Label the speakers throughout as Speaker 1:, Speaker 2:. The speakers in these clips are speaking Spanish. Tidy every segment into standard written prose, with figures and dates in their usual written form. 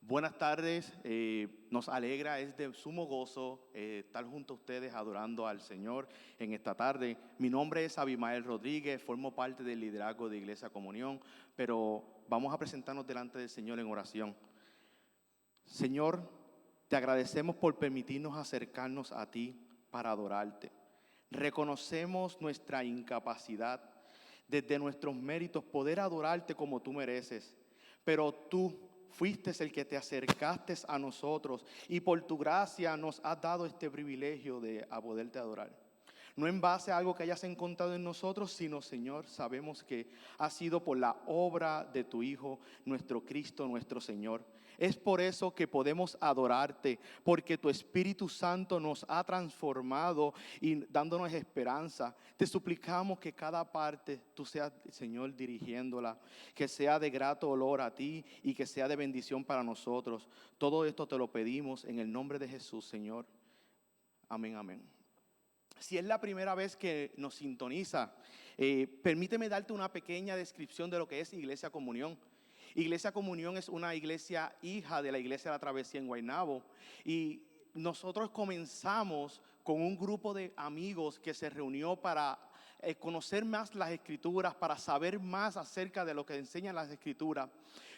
Speaker 1: Buenas tardes, nos alegra, es de sumo gozo estar junto a ustedes adorando al Señor en esta tarde. Mi nombre es Abimael Rodríguez, formo parte del liderazgo de Iglesia Comunión, pero vamos a presentarnos delante del Señor en oración. Señor, te agradecemos por permitirnos acercarnos a ti para adorarte. Reconocemos nuestra incapacidad, desde nuestros méritos, poder adorarte como tú mereces, pero tú fuiste el que te acercaste a nosotros y por tu gracia nos has dado este privilegio de poderte adorar. No en base a algo que hayas encontrado en nosotros, sino, Señor, sabemos que ha sido por la obra de tu Hijo, nuestro Cristo, nuestro Señor. Es por eso que podemos adorarte, porque tu Espíritu Santo nos ha transformado y dándonos esperanza. Te suplicamos que cada parte tú seas, Señor, dirigiéndola, que sea de grato olor a ti y que sea de bendición para nosotros. Todo esto te lo pedimos en el nombre de Jesús, Señor. Amén, amén. Si es la primera vez que nos sintoniza, permíteme darte una pequeña descripción de lo que es Iglesia Comunión. Iglesia Comunión es una iglesia hija de la Iglesia de la Travesía en Guaynabo, y nosotros comenzamos con un grupo de amigos que se reunió para conocer más las Escrituras, para saber más acerca de lo que enseñan las Escrituras.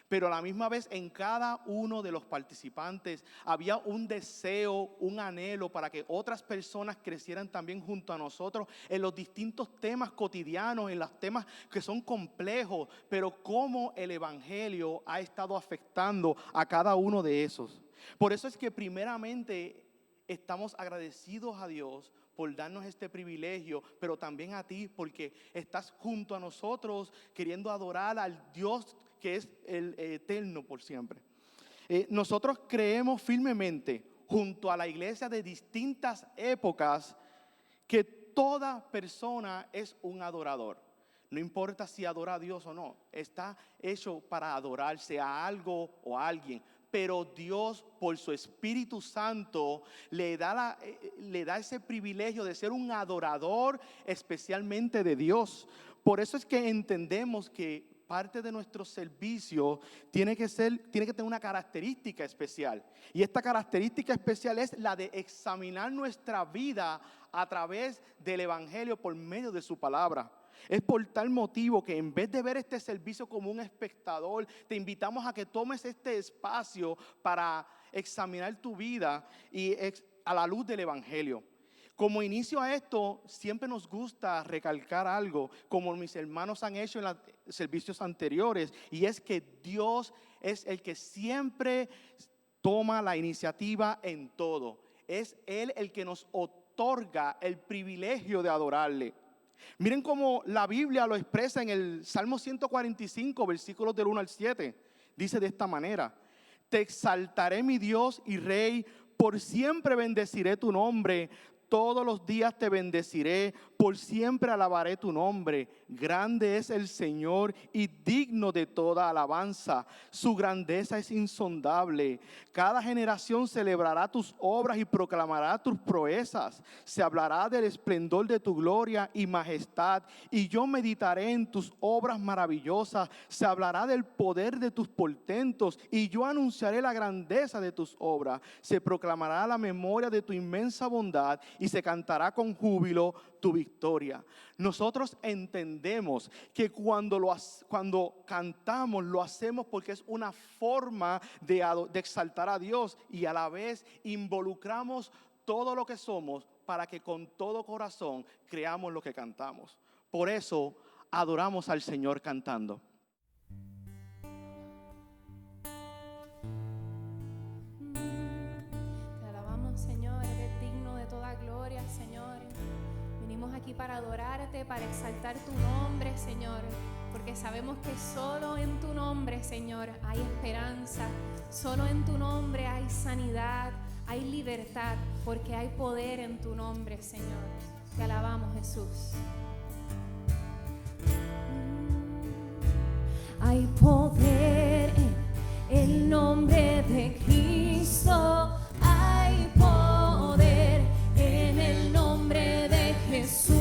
Speaker 1: Pero a la misma vez en cada uno de los participantes había un deseo, un anhelo para que otras personas crecieran también junto a nosotros en los distintos temas cotidianos, en los temas que son complejos, pero cómo el Evangelio ha estado afectando a cada uno de esos. Por eso es que primeramente estamos agradecidos a Dios por darnos este privilegio, pero también a ti porque estás junto a nosotros queriendo adorar al Dios que es el eterno por siempre. Nosotros creemos firmemente, junto a la iglesia de distintas épocas, que toda persona es un adorador. No importa si adora a Dios o no, está hecho para adorarse a algo o a alguien. Pero Dios, por su Espíritu Santo, le da ese privilegio de ser un adorador especialmente de Dios. Por eso es que entendemos que parte de nuestro servicio tiene que tener una característica especial. Y esta característica especial es la de examinar nuestra vida a través del Evangelio por medio de su palabra. Es por tal motivo que en vez de ver este servicio como un espectador, te invitamos a que tomes este espacio para examinar tu vida y a la luz del Evangelio. Como inicio a esto, siempre nos gusta recalcar algo, como mis hermanos han hecho en los servicios anteriores, y es que Dios es el que siempre toma la iniciativa en todo. Es Él el que nos otorga el privilegio de adorarle. Miren cómo la Biblia lo expresa en el Salmo 145, versículos del 1 al 7. Dice de esta manera: te exaltaré, mi Dios y Rey, por siempre bendeciré tu nombre. Todos los días te bendeciré, por siempre alabaré tu nombre. Grande es el Señor y digno de toda alabanza. Su grandeza es insondable. Cada generación celebrará tus obras y proclamará tus proezas. Se hablará del esplendor de tu gloria y majestad, y yo meditaré en tus obras maravillosas. Se hablará del poder de tus portentos, y yo anunciaré la grandeza de tus obras. Se proclamará la memoria de tu inmensa bondad, y se cantará con júbilo tu victoria. Nosotros entendemos que cuando cantamos lo hacemos porque es una forma de exaltar a Dios, y a la vez involucramos todo lo que somos para que con todo corazón creamos lo que cantamos. Por eso adoramos al Señor cantando.
Speaker 2: Señor, eres digno de toda gloria, Señor. Venimos aquí para adorarte, para exaltar tu nombre, Señor, porque sabemos que solo en tu nombre, Señor, hay esperanza. Solo en tu nombre hay sanidad, hay libertad, porque hay poder en tu nombre, Señor. Te alabamos, Jesús.
Speaker 3: Hay poder en el nombre de Cristo. Hay poder en el nombre de Jesús.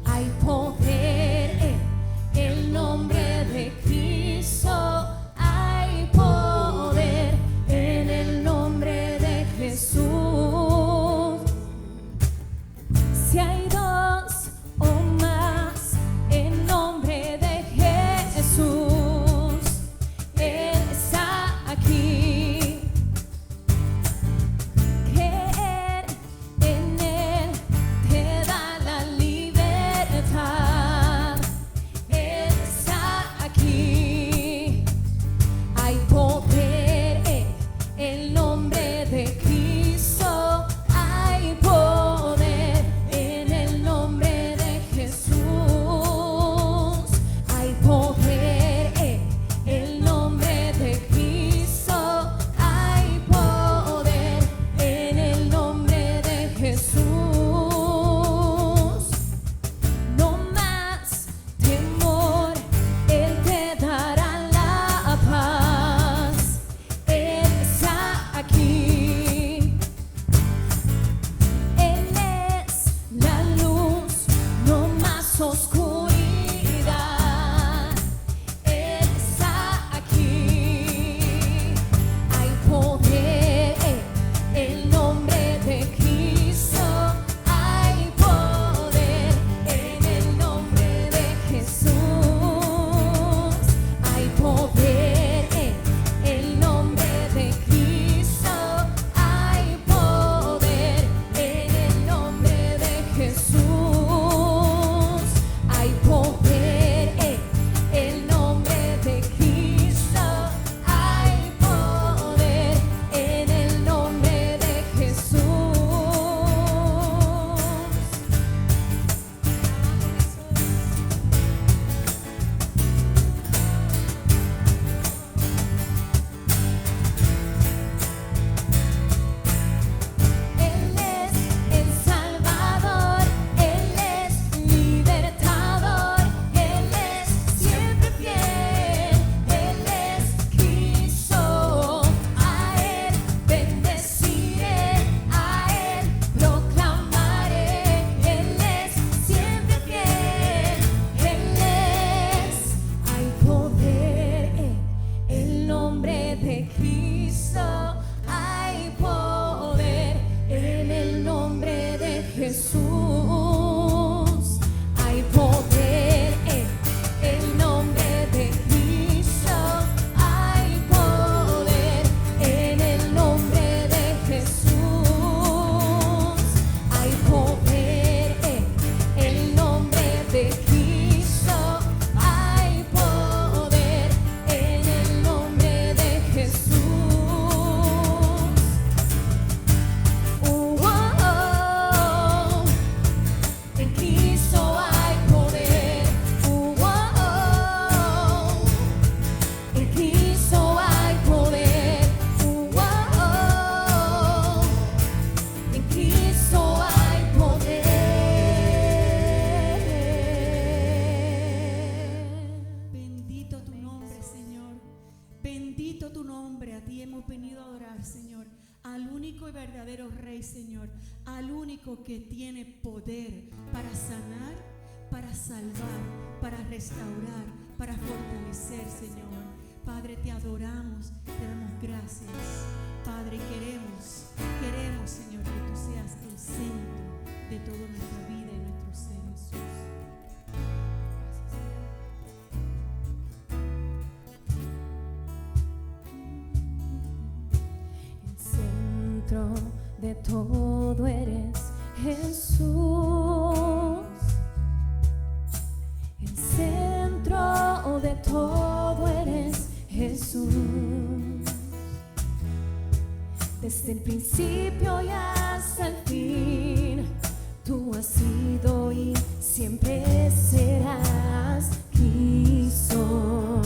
Speaker 3: Hay poder en el nombre de Cristo. Hay poder.
Speaker 4: único que tiene poder para sanar, para salvar, para restaurar, para fortalecer, Señor. Padre, te adoramos, te damos gracias. Padre, queremos, Señor, que tú seas el centro de toda nuestra vida y nuestro ser, Jesús.
Speaker 3: El centro de todo eres Jesús. El centro de todo eres Jesús. Desde el principio y hasta el fin, tú has sido y siempre serás. Quiso.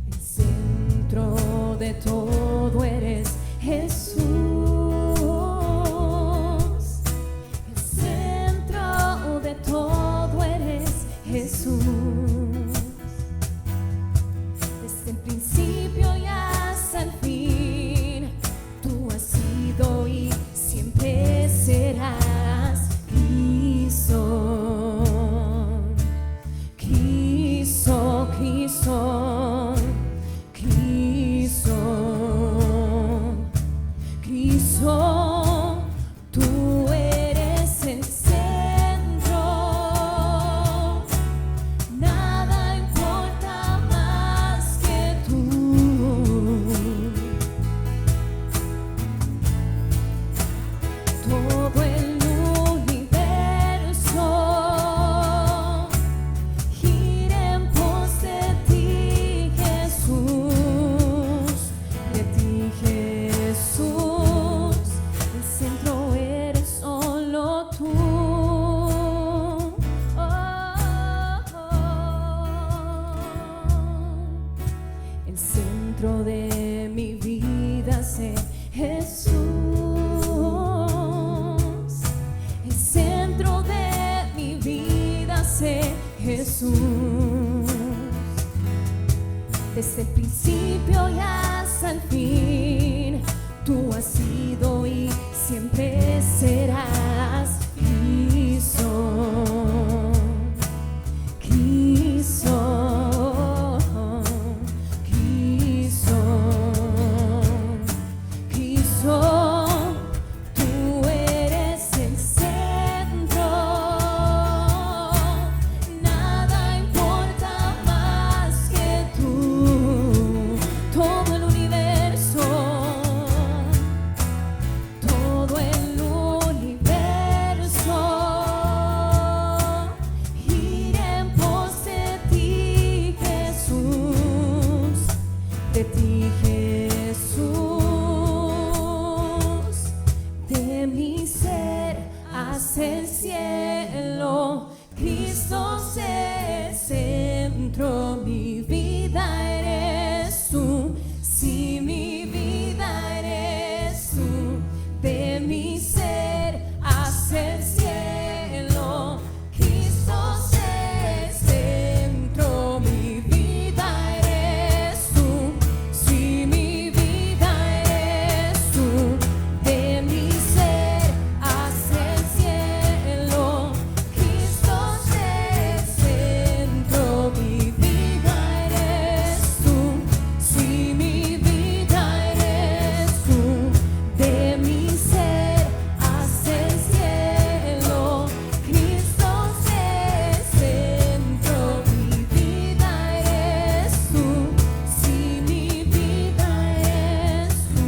Speaker 3: El centro de todo eres Jesús. El centro de todo eres Jesús. Desde el principio y hasta el fin, tú has sido y siempre serás. Quiso. Tú eres el centro. Nada importa más que tú. Todo el universo gira en pos de ti, Jesús. De ti, Jesús. El centro eres solo tú. El centro de mi vida sé Jesús. El centro de mi vida sé Jesús. Desde el principio y hasta el fin, tú has sido y siempre serás. Quiso. Tú eres el centro. Nada importa más que tú. Todo el universo. Todo el universo gira en pos de ti, Jesús. De ti, Jesús. De mi ser hacia el cielo, Cristo es el centro. Mi vida eres tú. Sí, mi vida eres tú. De mi ser hacia el cielo, Cristo es el centro. Mi vida eres tú. Sí, mi vida eres tú. De mi ser hacia el cielo, Cristo es el centro. Mi vida eres tú. Sí, mi vida eres tú. De mi ser hacia el cielo, Cristo es el centro. Mi vida eres tú. Sí, mi vida eres tú.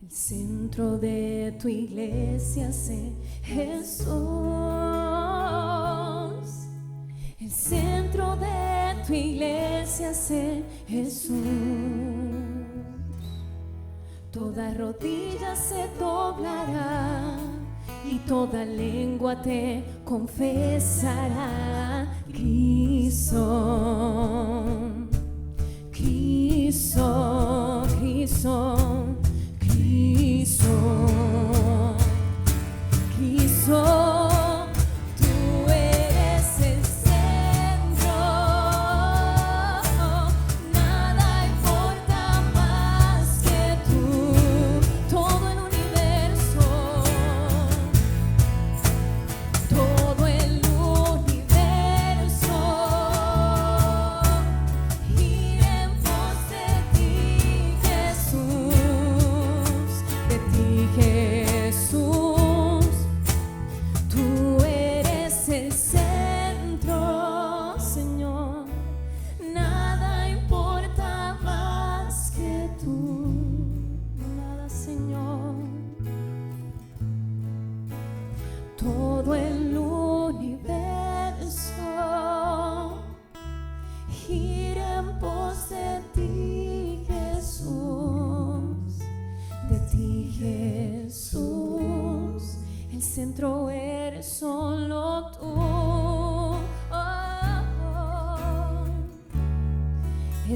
Speaker 3: El centro de tu iglesia sé Jesús. El centro de tu iglesia sé Jesús. Toda rodilla se doblará y toda lengua te confesará. Quiso. Tú eres el centro.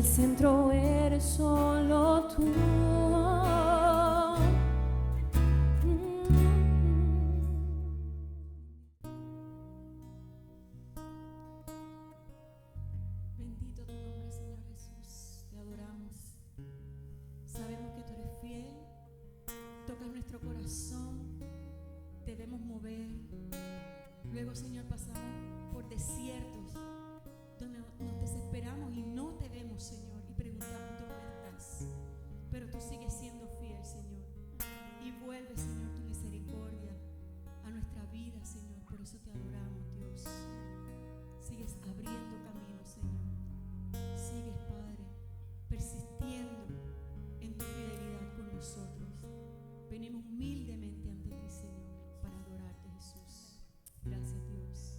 Speaker 3: el centro eres solo tú.
Speaker 4: Bendito tu nombre, Señor Jesús. Te adoramos. Sabemos que tú eres fiel. Tocas nuestro corazón. Debemos mover. Luego, Señor, pasamos por desiertos donde nos desesperamos y no te vemos, Señor, y preguntamos dónde estás. Pero tú sigues siendo fiel, Señor. Y vuelve, Señor, tu misericordia a nuestra vida, Señor. Por eso te adoramos, Dios. Sigues abriendo caminos, Señor. Sigues, Padre, persistiendo en tu fidelidad con nosotros. Venimos humildemente ante ti, Señor, para adorarte, Jesús. Gracias, Dios.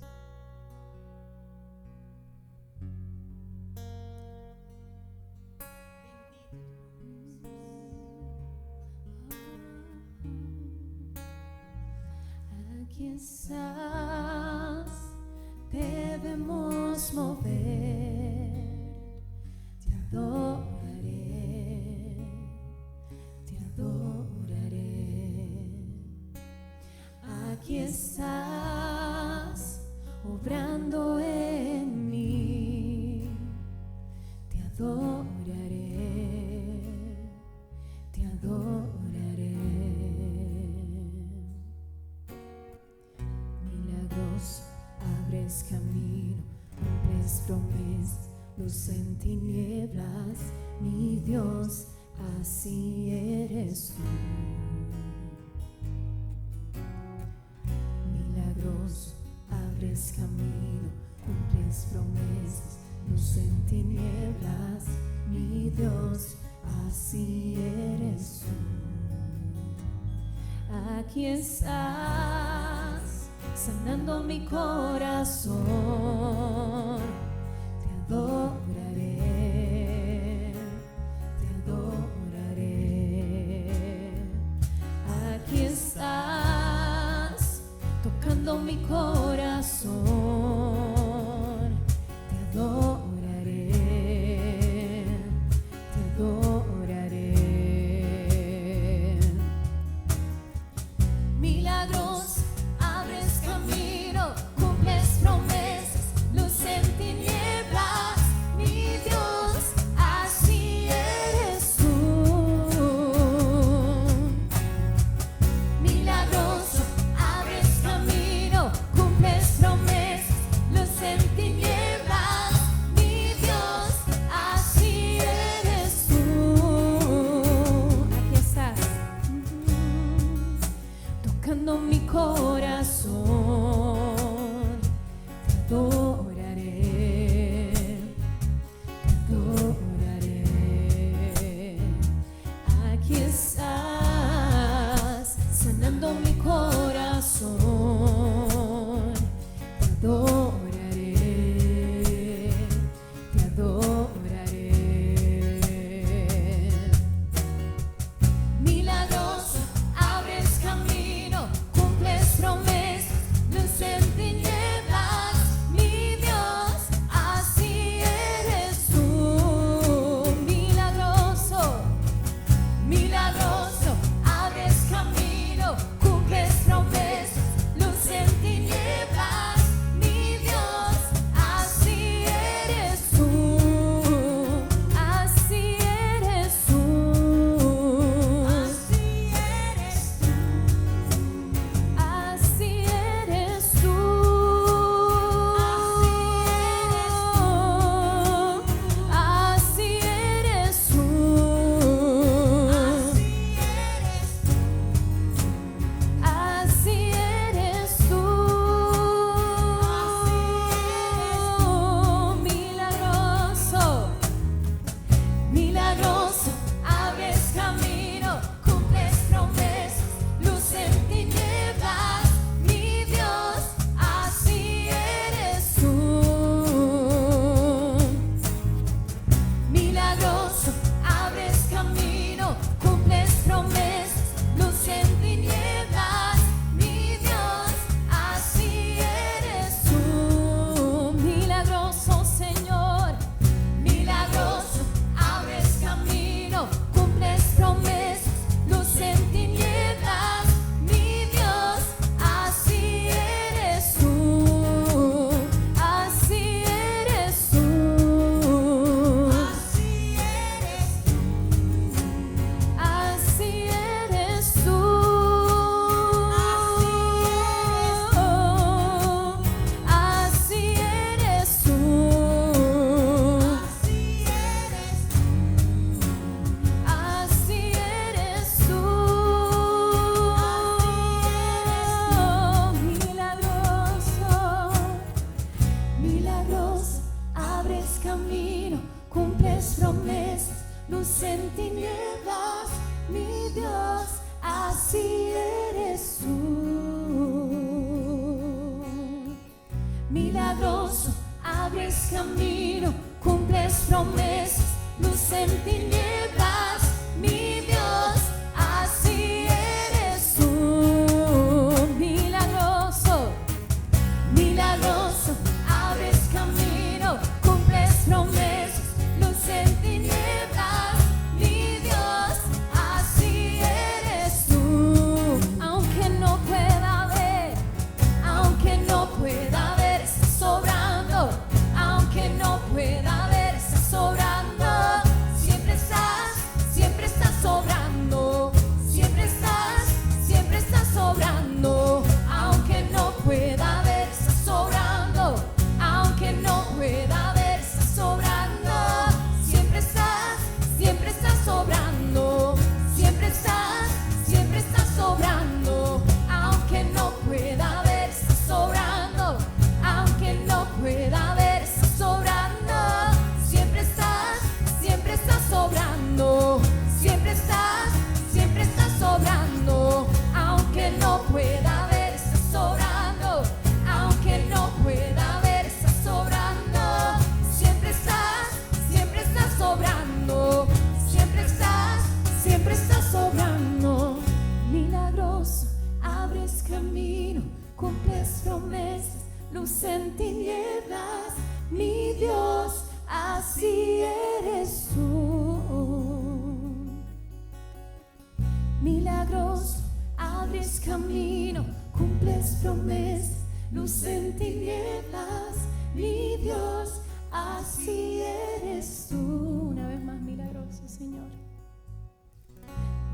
Speaker 3: Aquí estás, debemos mover. Te adoraré, te adoraré. Aquí estás, obrando en mí. Te adoraré, te adoraré. Milagros, abres camino, cumples promesas, luz en tinieblas, mi Dios, así eres tú. Milagros, abres camino, cumples promesas, luz en tinieblas, mi Dios, así eres tú. Aquí estás, sanando mi corazón. Te adoraré, te adoraré. Aquí estás, tocando mi corazón. Te adoraré, te adoraré. Milagros, abres camino, cumples promesas, luz en tinieblas, promesas, luz en tinieblas, mi Dios, así eres tú. Milagroso, abres camino, cumples promesas, luz en tinieblas, mi Dios, así eres tú. Milagroso, milagroso, abres camino, cumples promesas, luz en tinieblas, mi Dios, así eres tú. Aunque no pueda ver, aunque no pueda ver, estás sobrando. Aunque no pueda ver, estás sobrando. Siempre estás sobrando. Siempre estás sobrando. Aunque no pueda ver, estás sobrando. Aunque no pueda ver, estás sobrando. Siempre estás sobrando. Siempre estás sobrando. Aunque no pueda ver, estás sobrando. Aunque no pueda ver, estás sobrando. Siempre estás sobrando. Siempre estás sobrando. Aunque no pueda ver, estás sobrando. Aunque no pueda ver, estás sobrando. Siempre estás sobrando. Siempre estás sobrando. Milagroso, abres camino, cumples promesas, luz en tinieblas, mi Dios, así eres tú. Milagroso, abres camino, cumples promesas, luz en tinieblas, mi Dios, así eres tú.
Speaker 2: Una vez más, milagroso, Señor.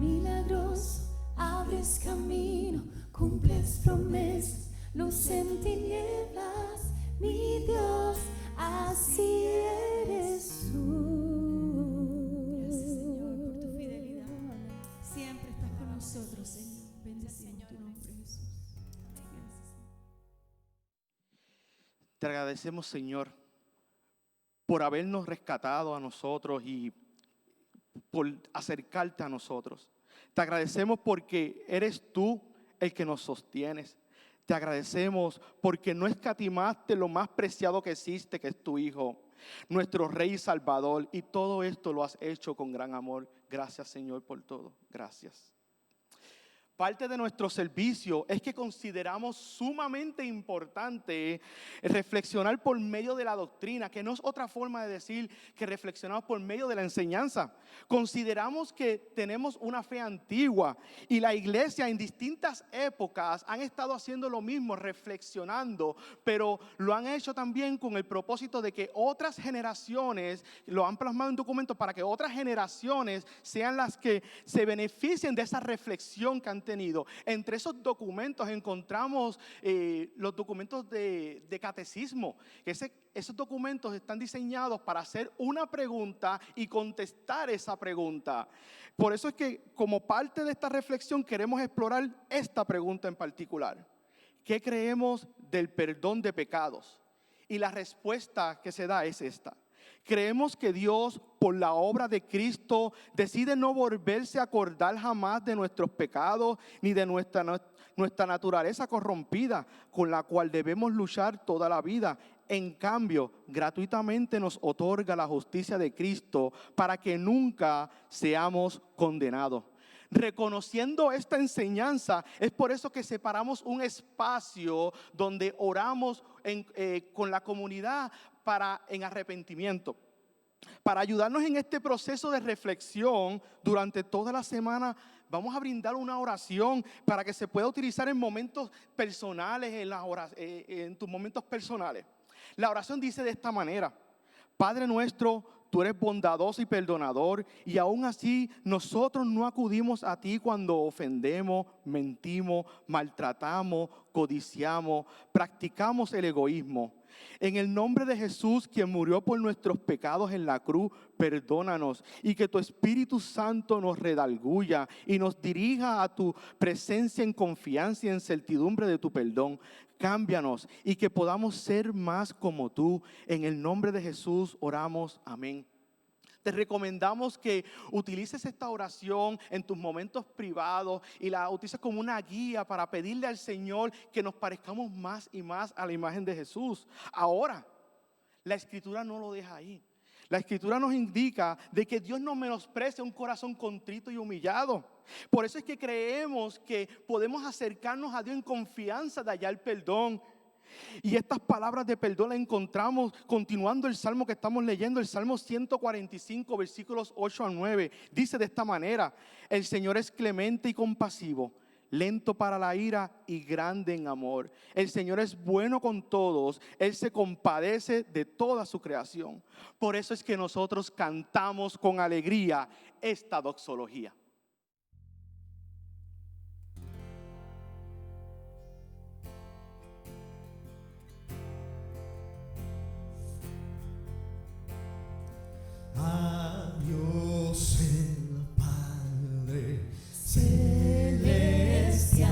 Speaker 3: Milagroso, abres camino, cumples promesas, luz en tinieblas, mi Dios, así eres tú.
Speaker 4: Gracias, Señor, por tu fidelidad. Siempre estás con nosotros, Señor. Bendecimos tu nombre, Jesús. Gracias.
Speaker 1: Te agradecemos, Señor, por habernos rescatado a nosotros y por acercarte a nosotros. Te agradecemos porque eres tú el que nos sostienes. Te agradecemos porque no escatimaste lo más preciado que existe, que es tu Hijo, nuestro Rey y Salvador. Y todo esto lo has hecho con gran amor. Gracias, Señor, por todo. Gracias. Parte de nuestro servicio es que consideramos sumamente importante reflexionar por medio de la doctrina, que no es otra forma de decir que reflexionamos por medio de la enseñanza. Consideramos que tenemos una fe antigua y la iglesia en distintas épocas han estado haciendo lo mismo, reflexionando, pero lo han hecho también con el propósito de que otras generaciones, lo han plasmado en documentos para que otras generaciones sean las que se beneficien de esa reflexión que han tenido. Entre esos documentos encontramos los documentos de catecismo. Esos documentos están diseñados para hacer una pregunta y contestar esa pregunta. Por eso es que como parte de esta reflexión queremos explorar esta pregunta en particular. ¿Qué creemos del perdón de pecados? Y la respuesta que se da es esta. Creemos que Dios, por la obra de Cristo, decide no volverse a acordar jamás de nuestros pecados ni de nuestra naturaleza corrompida, con la cual debemos luchar toda la vida. En cambio, gratuitamente nos otorga la justicia de Cristo para que nunca seamos condenados. Reconociendo esta enseñanza, es por eso que separamos un espacio donde oramos con la comunidad en arrepentimiento. Para ayudarnos en este proceso de reflexión durante toda la semana, vamos a brindar una oración para que se pueda utilizar en momentos personales, en tus momentos personales. La oración dice de esta manera: Padre nuestro, tú eres bondadoso y perdonador, y aún así nosotros no acudimos a ti cuando ofendemos, mentimos, maltratamos, codiciamos, practicamos el egoísmo. En el nombre de Jesús, quien murió por nuestros pecados en la cruz, perdónanos, y que tu Espíritu Santo nos redarguya y nos dirija a tu presencia en confianza y en certidumbre de tu perdón. Cámbianos y que podamos ser más como tú. En el nombre de Jesús oramos. Amén. Te recomendamos que utilices esta oración en tus momentos privados y la utilices como una guía para pedirle al Señor que nos parezcamos más y más a la imagen de Jesús. Ahora, la Escritura no lo deja ahí. La Escritura nos indica de que Dios no menosprecia un corazón contrito y humillado. Por eso es que creemos que podemos acercarnos a Dios en confianza de hallar perdón. Y estas palabras de perdón las encontramos continuando el salmo que estamos leyendo, el Salmo 145, versículos 8 al 9. Dice de esta manera: el Señor es clemente y compasivo, lento para la ira y grande en amor. El Señor es bueno con todos, Él se compadece de toda su creación. Por eso es que nosotros cantamos con alegría esta doxología.
Speaker 5: A Dios el Padre celestial,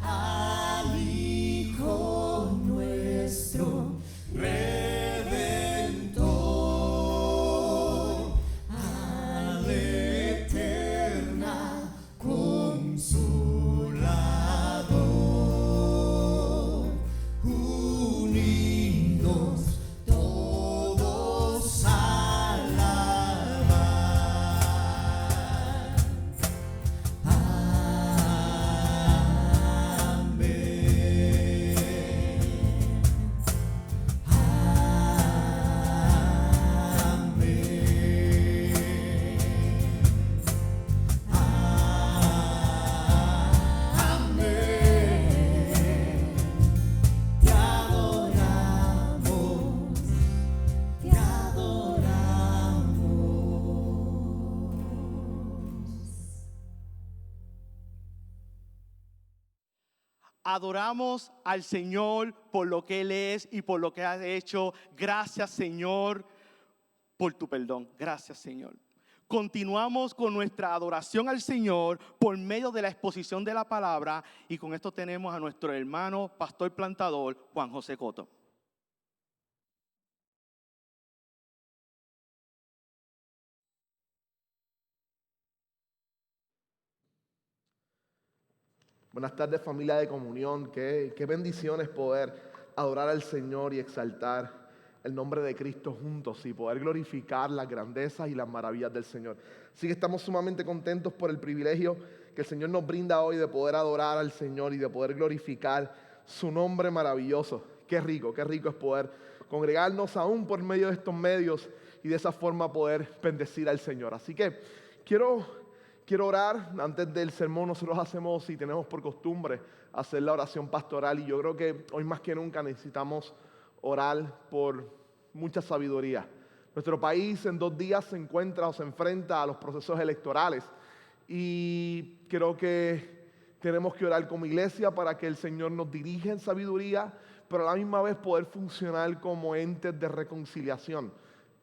Speaker 5: al Hijo nuestro Redentor, a la eterna Consolador, unidos todos a alabar. Te adoramos, te adoramos.
Speaker 1: Adoramos al Señor por lo que Él es y por lo que ha hecho. Gracias, Señor, por tu perdón. Gracias, Señor. Continuamos con nuestra adoración al Señor por medio de la exposición de la palabra, y con esto tenemos a nuestro hermano pastor plantador Juan José Coto.
Speaker 6: Buenas tardes, familia de comunión. Qué bendición es poder adorar al Señor y exaltar el nombre de Cristo juntos y poder glorificar las grandezas y las maravillas del Señor. Así que estamos sumamente contentos por el privilegio que el Señor nos brinda hoy de poder adorar al Señor y de poder glorificar su nombre maravilloso. Qué rico es poder congregarnos aún por medio de estos medios y de esa forma poder bendecir al Señor. Así que quiero orar. Antes del sermón nosotros hacemos y tenemos por costumbre hacer la oración pastoral, y yo creo que hoy más que nunca necesitamos orar por mucha sabiduría. Nuestro país en 2 días se encuentra o se enfrenta a los procesos electorales, y creo que tenemos que orar como iglesia para que el Señor nos dirija en sabiduría, pero a la misma vez poder funcionar como entes de reconciliación.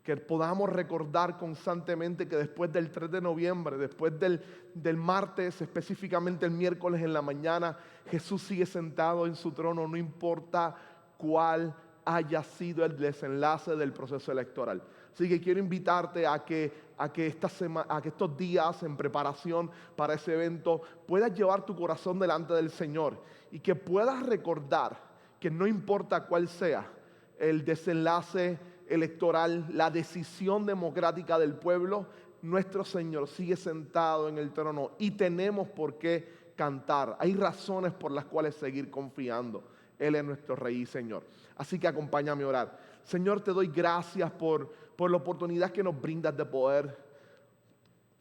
Speaker 6: Que podamos recordar constantemente que después del 3 de noviembre, después del martes, específicamente el miércoles en la mañana, Jesús sigue sentado en su trono, no importa cuál haya sido el desenlace del proceso electoral. Así que quiero invitarte a que estos días en preparación para ese evento puedas llevar tu corazón delante del Señor y que puedas recordar que no importa cuál sea el desenlace electoral, la decisión democrática del pueblo, nuestro Señor sigue sentado en el trono y tenemos por qué cantar. Hay razones por las cuales seguir confiando. Él es nuestro Rey y Señor. Así que acompáñame a orar. Señor, te doy gracias por la oportunidad que nos brindas de poder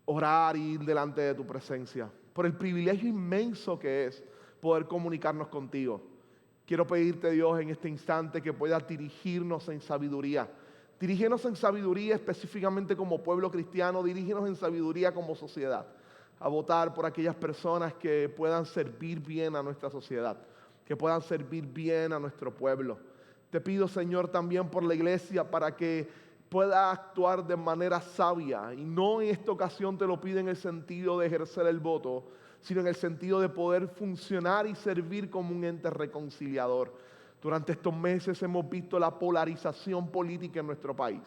Speaker 6: orar y ir delante de tu presencia, por el privilegio inmenso que es poder comunicarnos contigo. Quiero pedirte, Dios, en este instante que puedas dirigirnos en sabiduría. Dirígenos en sabiduría específicamente como pueblo cristiano, dirígenos en sabiduría como sociedad, a votar por aquellas personas que puedan servir bien a nuestra sociedad, que puedan servir bien a nuestro pueblo. Te pido, Señor, también por la iglesia para que pueda actuar de manera sabia, y no en esta ocasión te lo pido en el sentido de ejercer el voto, sino en el sentido de poder funcionar y servir como un ente reconciliador. Durante estos meses hemos visto la polarización política en nuestro país,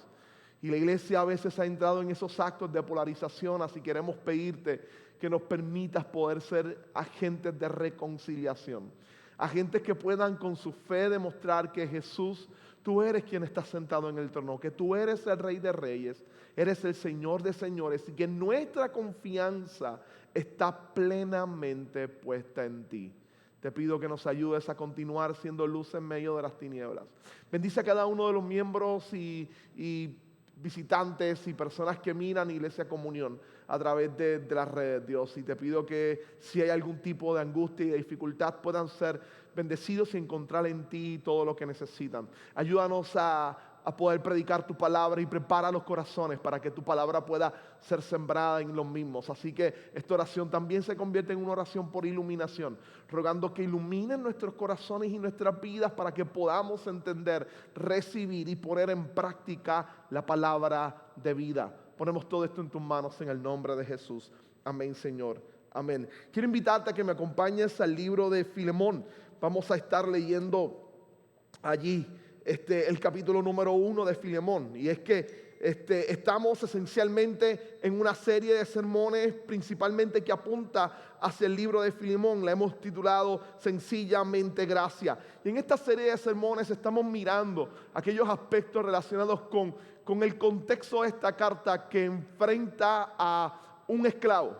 Speaker 6: Y la iglesia a veces ha entrado en esos actos de polarización, así queremos pedirte que nos permitas poder ser agentes de reconciliación. Agentes que puedan con su fe demostrar que Jesús, tú eres quien está sentado en el trono, que tú eres el Rey de Reyes, eres el Señor de Señores y que nuestra confianza está plenamente puesta en ti. Te pido que nos ayudes a continuar siendo luz en medio de las tinieblas. Bendice a cada uno de los miembros y visitantes y personas que miran Iglesia Comunión a través de las redes, Dios. Y te pido que si hay algún tipo de angustia y de dificultad puedan ser bendecidos y encontrar en ti todo lo que necesitan. Ayúdanos a poder predicar tu palabra y prepara los corazones para que tu palabra pueda ser sembrada en los mismos. Así que esta oración también se convierte en una oración por iluminación, rogando que iluminen nuestros corazones y nuestras vidas para que podamos entender, recibir y poner en práctica la palabra de vida. Ponemos todo esto en tus manos en el nombre de Jesús. Amén, Señor. Amén. Quiero invitarte a que me acompañes al libro de Filemón. Vamos a estar leyendo allí el capítulo número 1 de Filemón. Y es que estamos esencialmente en una serie de sermones principalmente que apunta hacia el libro de Filemón. La hemos titulado Sencillamente Gracia. Y en esta serie de sermones estamos mirando aquellos aspectos relacionados con el contexto de esta carta que enfrenta a un esclavo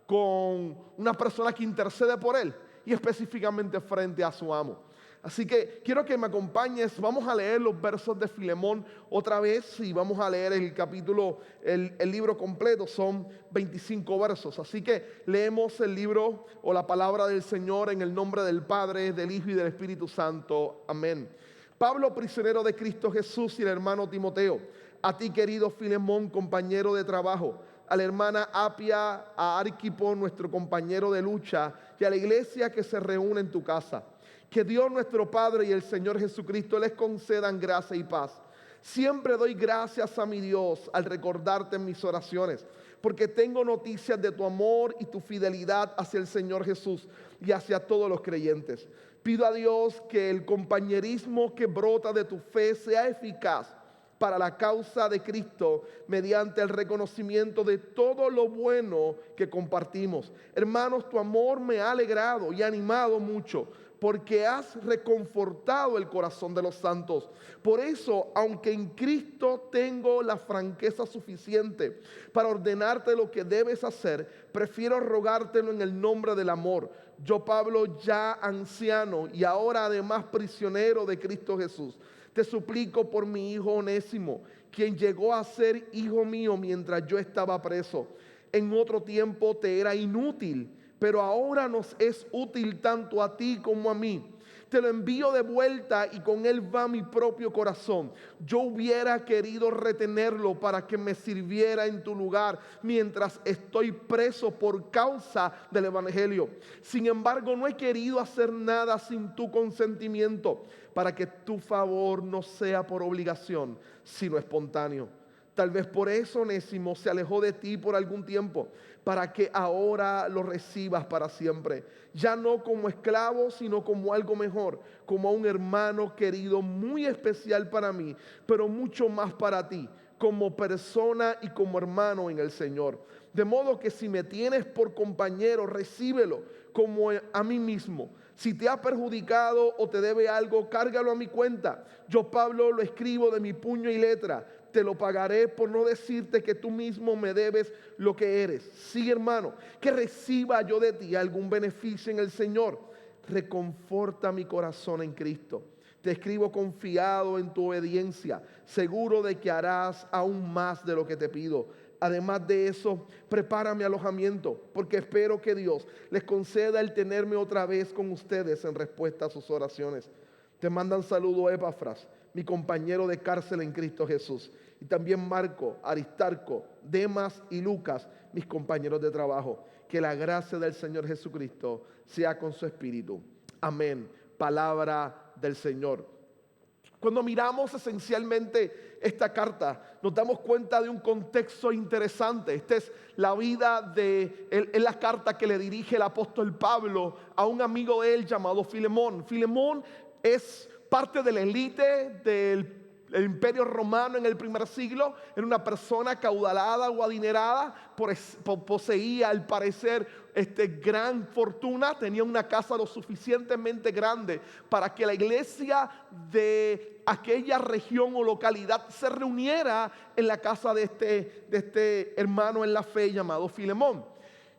Speaker 6: con una persona que intercede por él y específicamente frente a su amo. Así que quiero que me acompañes, vamos a leer los versos de Filemón otra vez y vamos a leer el capítulo, el libro completo, son 25 versos. Así que leemos el libro o la palabra del Señor en el nombre del Padre, del Hijo y del Espíritu Santo. Amén. Pablo, prisionero de Cristo Jesús, y el hermano Timoteo, a ti querido Filemón, compañero de trabajo, a la hermana Apia, a Arquipo, nuestro compañero de lucha, y a la iglesia que se reúne en tu casa. Que Dios nuestro Padre y el Señor Jesucristo les concedan gracia y paz. Siempre doy gracias a mi Dios al recordarte en mis oraciones, porque tengo noticias de tu amor y tu fidelidad hacia el Señor Jesús y hacia todos los creyentes. Pido a Dios que el compañerismo que brota de tu fe sea eficaz para la causa de Cristo mediante el reconocimiento de todo lo bueno que compartimos. Hermanos, tu amor me ha alegrado y animado mucho, porque has reconfortado el corazón de los santos. Por eso, aunque en Cristo tengo la franqueza suficiente para ordenarte lo que debes hacer, prefiero rogártelo en el nombre del amor. Yo, Pablo, ya anciano y ahora además prisionero de Cristo Jesús, te suplico por mi hijo Onésimo, quien llegó a ser hijo mío mientras yo estaba preso. En otro tiempo te era inútil, pero ahora nos es útil tanto a ti como a mí. Te lo envío de vuelta y con él va mi propio corazón. Yo hubiera querido retenerlo para que me sirviera en tu lugar mientras estoy preso por causa del evangelio. Sin embargo, no he querido hacer nada sin tu consentimiento, para que tu favor no sea por obligación, sino espontáneo. Tal vez por eso Onésimo se alejó de ti por algún tiempo, para que ahora lo recibas para siempre, ya no como esclavo, sino como algo mejor, como a un hermano querido, muy especial para mí, pero mucho más para ti, como persona y como hermano en el Señor. De modo que si me tienes por compañero, recíbelo como a mí mismo. Si te ha perjudicado o te debe algo, cárgalo a mi cuenta. Yo, Pablo, lo escribo de mi puño y letra. Te lo pagaré por no decirte que tú mismo me debes lo que eres. Sí, hermano, que reciba yo de ti algún beneficio en el Señor. Reconforta mi corazón en Cristo. Te escribo confiado en tu obediencia, seguro de que harás aún más de lo que te pido. Además de eso, prepara mi alojamiento, porque espero que Dios les conceda el tenerme otra vez con ustedes en respuesta a sus oraciones. Te mandan saludo Epafras, mi compañero de cárcel en Cristo Jesús, y también Marco, Aristarco, Demas y Lucas, mis compañeros de trabajo. Que la gracia del Señor Jesucristo sea con su espíritu. Amén. Palabra del Señor. Cuando miramos esencialmente esta carta, nos damos cuenta de un contexto interesante. Esta es la vida es la carta que le dirige el apóstol Pablo a un amigo de él llamado Filemón. Filemón es parte de la élite de el imperio romano en el primer siglo era una persona caudalada o adinerada, poseía al parecer gran fortuna, tenía una casa lo suficientemente grande para que la iglesia de aquella región o localidad se reuniera en la casa de este hermano en la fe llamado Filemón.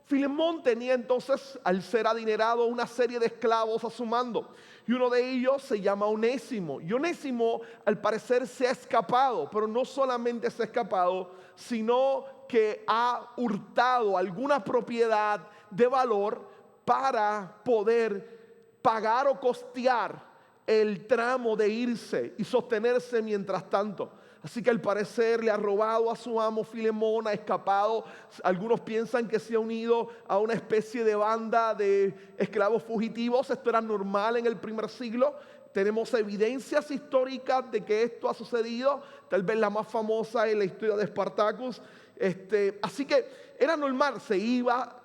Speaker 6: Filemón tenía entonces, al ser adinerado, una serie de esclavos a su mando. Y uno de ellos se llama Onésimo. Y Onésimo, al parecer, se ha escapado. Pero no solamente se ha escapado, sino que ha hurtado alguna propiedad de valor para poder pagar o costear el tramo de irse y sostenerse mientras tanto. Así que al parecer le ha robado a su amo Filemón, ha escapado. Algunos piensan que se ha unido a una especie de banda de esclavos fugitivos. Esto era normal en el primer siglo. Tenemos evidencias históricas de que esto ha sucedido. Tal vez la más famosa es la historia de Espartacus. Así que era normal,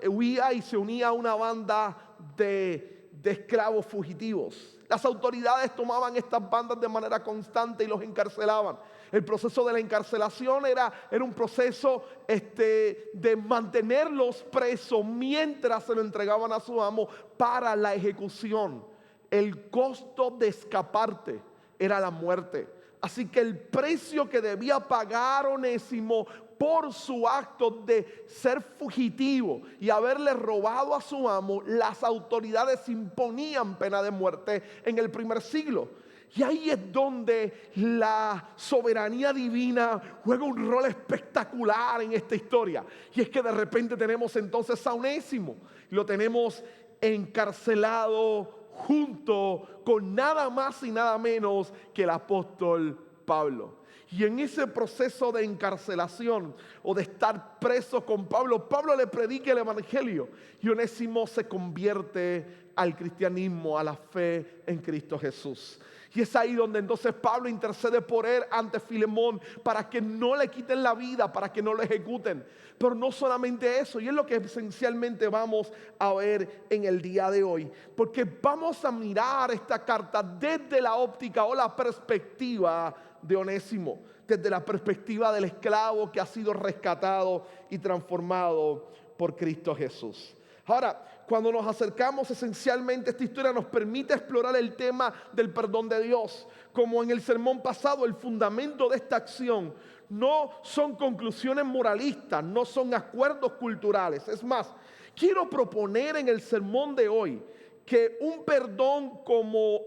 Speaker 6: huía y se unía a una banda de esclavos fugitivos. Las autoridades tomaban estas bandas de manera constante y los encarcelaban. El proceso de la encarcelación era un proceso de mantenerlos presos mientras se lo entregaban a su amo para la ejecución. El costo de escaparte era la muerte. Así que el precio que debía pagar Onésimo por su acto de ser fugitivo y haberle robado a su amo, las autoridades imponían pena de muerte en el primer siglo. Y ahí es donde la soberanía divina juega un rol espectacular en esta historia. Y es que de repente tenemos entonces a Onésimo, y lo tenemos encarcelado junto con nada más y nada menos que el apóstol Pablo. Y en ese proceso de encarcelación o de estar preso con Pablo, Pablo le predica el evangelio y Onésimo se convierte al cristianismo, a la fe en Cristo Jesús. Y es ahí donde entonces Pablo intercede por él ante Filemón para que no le quiten la vida, para que no lo ejecuten. Pero no solamente eso, y es lo que esencialmente vamos a ver en el día de hoy. Porque vamos a mirar esta carta desde la óptica o la perspectiva de Onésimo, desde la perspectiva del esclavo que ha sido rescatado y transformado por Cristo Jesús. Ahora, cuando nos acercamos esencialmente, esta historia nos permite explorar el tema del perdón de Dios. Como en el sermón pasado, el fundamento de esta acción no son conclusiones moralistas, no son acuerdos culturales. Es más, quiero proponer en el sermón de hoy que un perdón como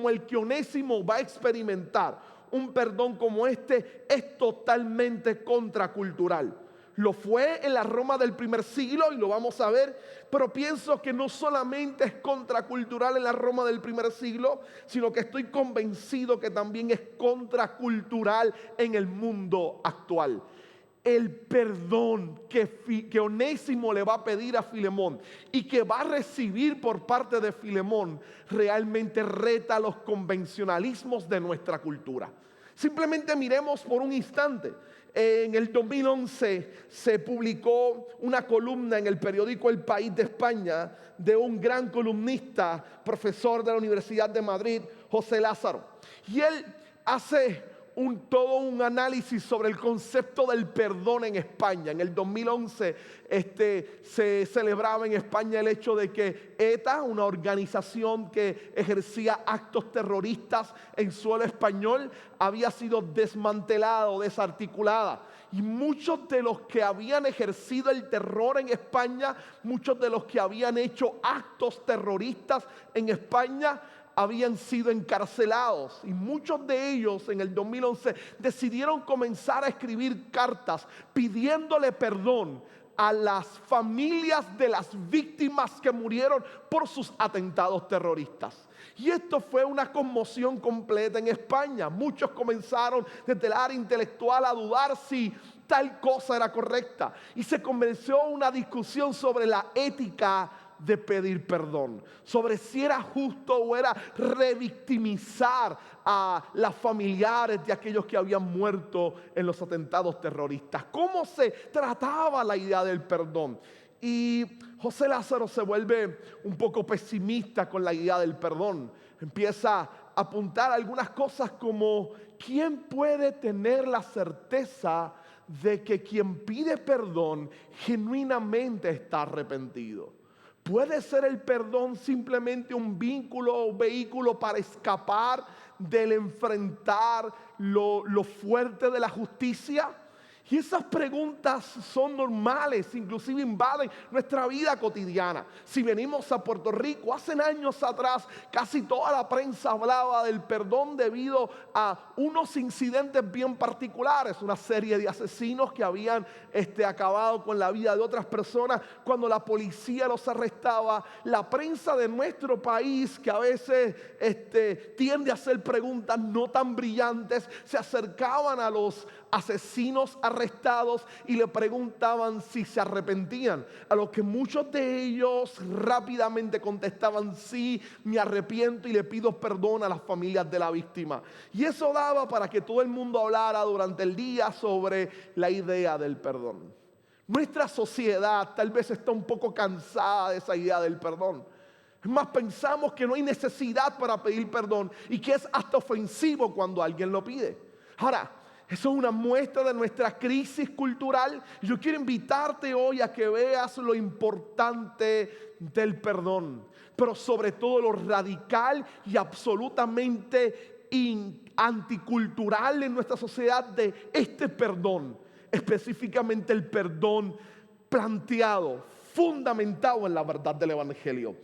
Speaker 6: el que Onésimo va a experimentar, un perdón como este es totalmente contracultural. Lo fue en la Roma del primer siglo y lo vamos a ver, pero pienso que no solamente es contracultural en la Roma del primer siglo, sino que estoy convencido que también es contracultural en el mundo actual. El perdón que Onésimo le va a pedir a Filemón y que va a recibir por parte de Filemón realmente reta los convencionalismos de nuestra cultura. Simplemente miremos por un instante. En el 2011 se publicó una columna en el periódico El País de España de un gran columnista, profesor de la Universidad de Madrid, José Lázaro. Y él hace todo un análisis sobre el concepto del perdón en España. En el 2011 se celebraba en España el hecho de que ETA, una organización que ejercía actos terroristas en suelo español, había sido desmantelada o desarticulada. Y muchos de los que habían ejercido el terror en España, muchos de los que habían hecho actos terroristas en España, habían sido encarcelados, y muchos de ellos en el 2011 decidieron comenzar a escribir cartas pidiéndole perdón a las familias de las víctimas que murieron por sus atentados terroristas. Y esto fue una conmoción completa en España. Muchos comenzaron desde el área intelectual a dudar si tal cosa era correcta, y se comenzó una discusión sobre la ética de pedir perdón, sobre si era justo o era revictimizar a las familiares de aquellos que habían muerto en los atentados terroristas. ¿Cómo se trataba la idea del perdón? Y José Lázaro se vuelve un poco pesimista con la idea del perdón. Empieza a apuntar algunas cosas como: ¿quién puede tener la certeza de que quien pide perdón genuinamente está arrepentido? ¿Puede ser el perdón simplemente un vínculo o vehículo para escapar del enfrentar lo fuerte de la justicia? Y esas preguntas son normales, inclusive invaden nuestra vida cotidiana. Si venimos a Puerto Rico, hace años atrás, casi toda la prensa hablaba del perdón debido a unos incidentes bien particulares, una serie de asesinos que habían acabado con la vida de otras personas. Cuando la policía los arrestaba, la prensa de nuestro país, que a veces tiende a hacer preguntas no tan brillantes, se acercaban a los asesinos arrestados y le preguntaban si se arrepentían, a lo que muchos de ellos rápidamente contestaban: sí, me arrepiento y le pido perdón a las familias de la víctima. Y eso daba para que todo el mundo hablara durante el día sobre la idea del perdón. Nuestra sociedad tal vez está un poco cansada de esa idea del perdón. Es más, pensamos que no hay necesidad para pedir perdón y que es hasta ofensivo cuando alguien lo pide. Ahora, eso es una muestra de nuestra crisis cultural. Yo quiero invitarte hoy a que veas lo importante del perdón, pero sobre todo lo radical y absolutamente anticultural en nuestra sociedad de este perdón, específicamente el perdón planteado, fundamentado en la verdad del Evangelio.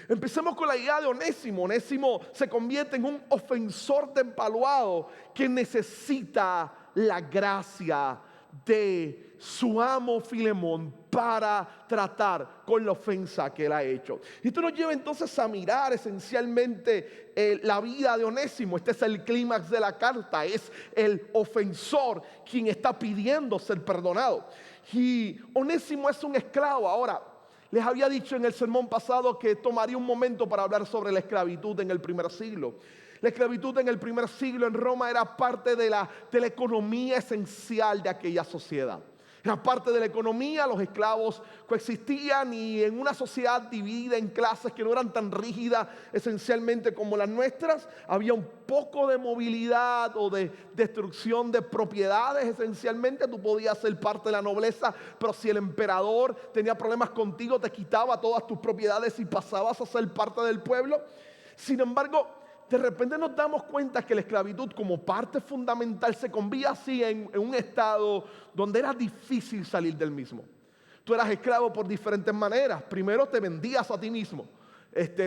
Speaker 6: Empecemos con la idea de Onésimo. Onésimo se convierte en un ofensor desvaluado que necesita la gracia de su amo Filemón para tratar con la ofensa que él ha hecho. Y esto nos lleva entonces a mirar esencialmente la vida de Onésimo. Este es el clímax de la carta. Es el ofensor quien está pidiendo ser perdonado. Y Onésimo es un esclavo. Ahora, les había dicho en el sermón pasado que tomaría un momento para hablar sobre la esclavitud en el primer siglo. La esclavitud en el primer siglo en Roma era parte de la economía esencial de aquella sociedad. Era parte de la economía, los esclavos coexistían y en una sociedad dividida en clases que no eran tan rígidas esencialmente como las nuestras, había un poco de movilidad o de destrucción de propiedades esencialmente. Tú podías ser parte de la nobleza, pero si el emperador tenía problemas contigo, te quitaba todas tus propiedades y pasabas a ser parte del pueblo. Sin embargo, de repente nos damos cuenta que la esclavitud como parte fundamental se convía así en un estado donde era difícil salir del mismo. Tú eras esclavo por diferentes maneras. Primero te vendías a ti mismo.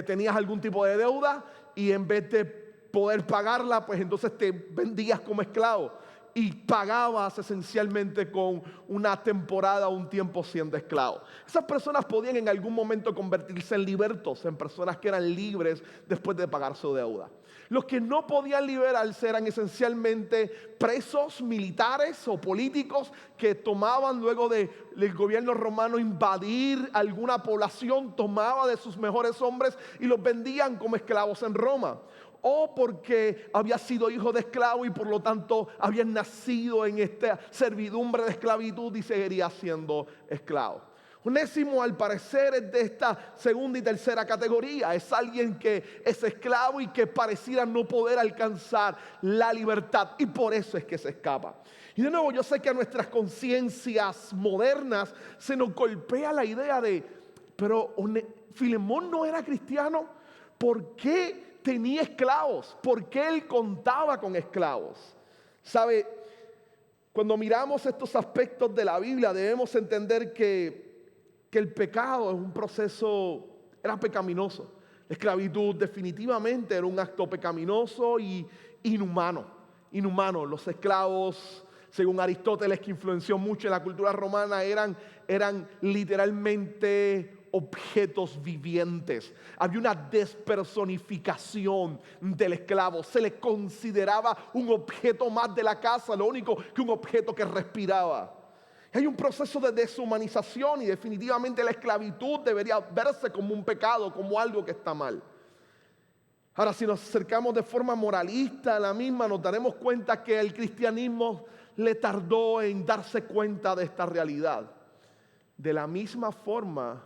Speaker 6: Tenías algún tipo de deuda y en vez de poder pagarla, pues entonces te vendías como esclavo y pagabas esencialmente con una temporada o un tiempo siendo esclavo. Esas personas podían en algún momento convertirse en libertos, en personas que eran libres después de pagar su deuda. Los que no podían liberarse eran esencialmente presos militares o políticos que tomaban luego del gobierno romano invadir alguna población, tomaba de sus mejores hombres y los vendían como esclavos en Roma. O porque había sido hijo de esclavo y por lo tanto había nacido en esta servidumbre de esclavitud y seguiría siendo esclavo. Onésimo al parecer es de esta segunda y tercera categoría. Es alguien que es esclavo y que pareciera no poder alcanzar la libertad y por eso es que se escapa. Y de nuevo, yo sé que a nuestras conciencias modernas se nos golpea la idea de, pero Filemón no era cristiano, ¿por qué tenía esclavos? ¿Por qué él contaba con esclavos? ¿Sabe? Cuando miramos estos aspectos de la Biblia debemos entender que el pecado es un proceso, era pecaminoso. La esclavitud definitivamente era un acto pecaminoso y inhumano. Los esclavos, según Aristóteles, que influenció mucho en la cultura romana, eran literalmente objetos vivientes. Había una despersonificación del esclavo. Se le consideraba un objeto más de la casa, lo único que un objeto que respiraba. Hay un proceso de deshumanización y definitivamente la esclavitud debería verse como un pecado, como algo que está mal. Ahora, si nos acercamos de forma moralista a la misma, nos daremos cuenta que el cristianismo le tardó en darse cuenta de esta realidad. De la misma forma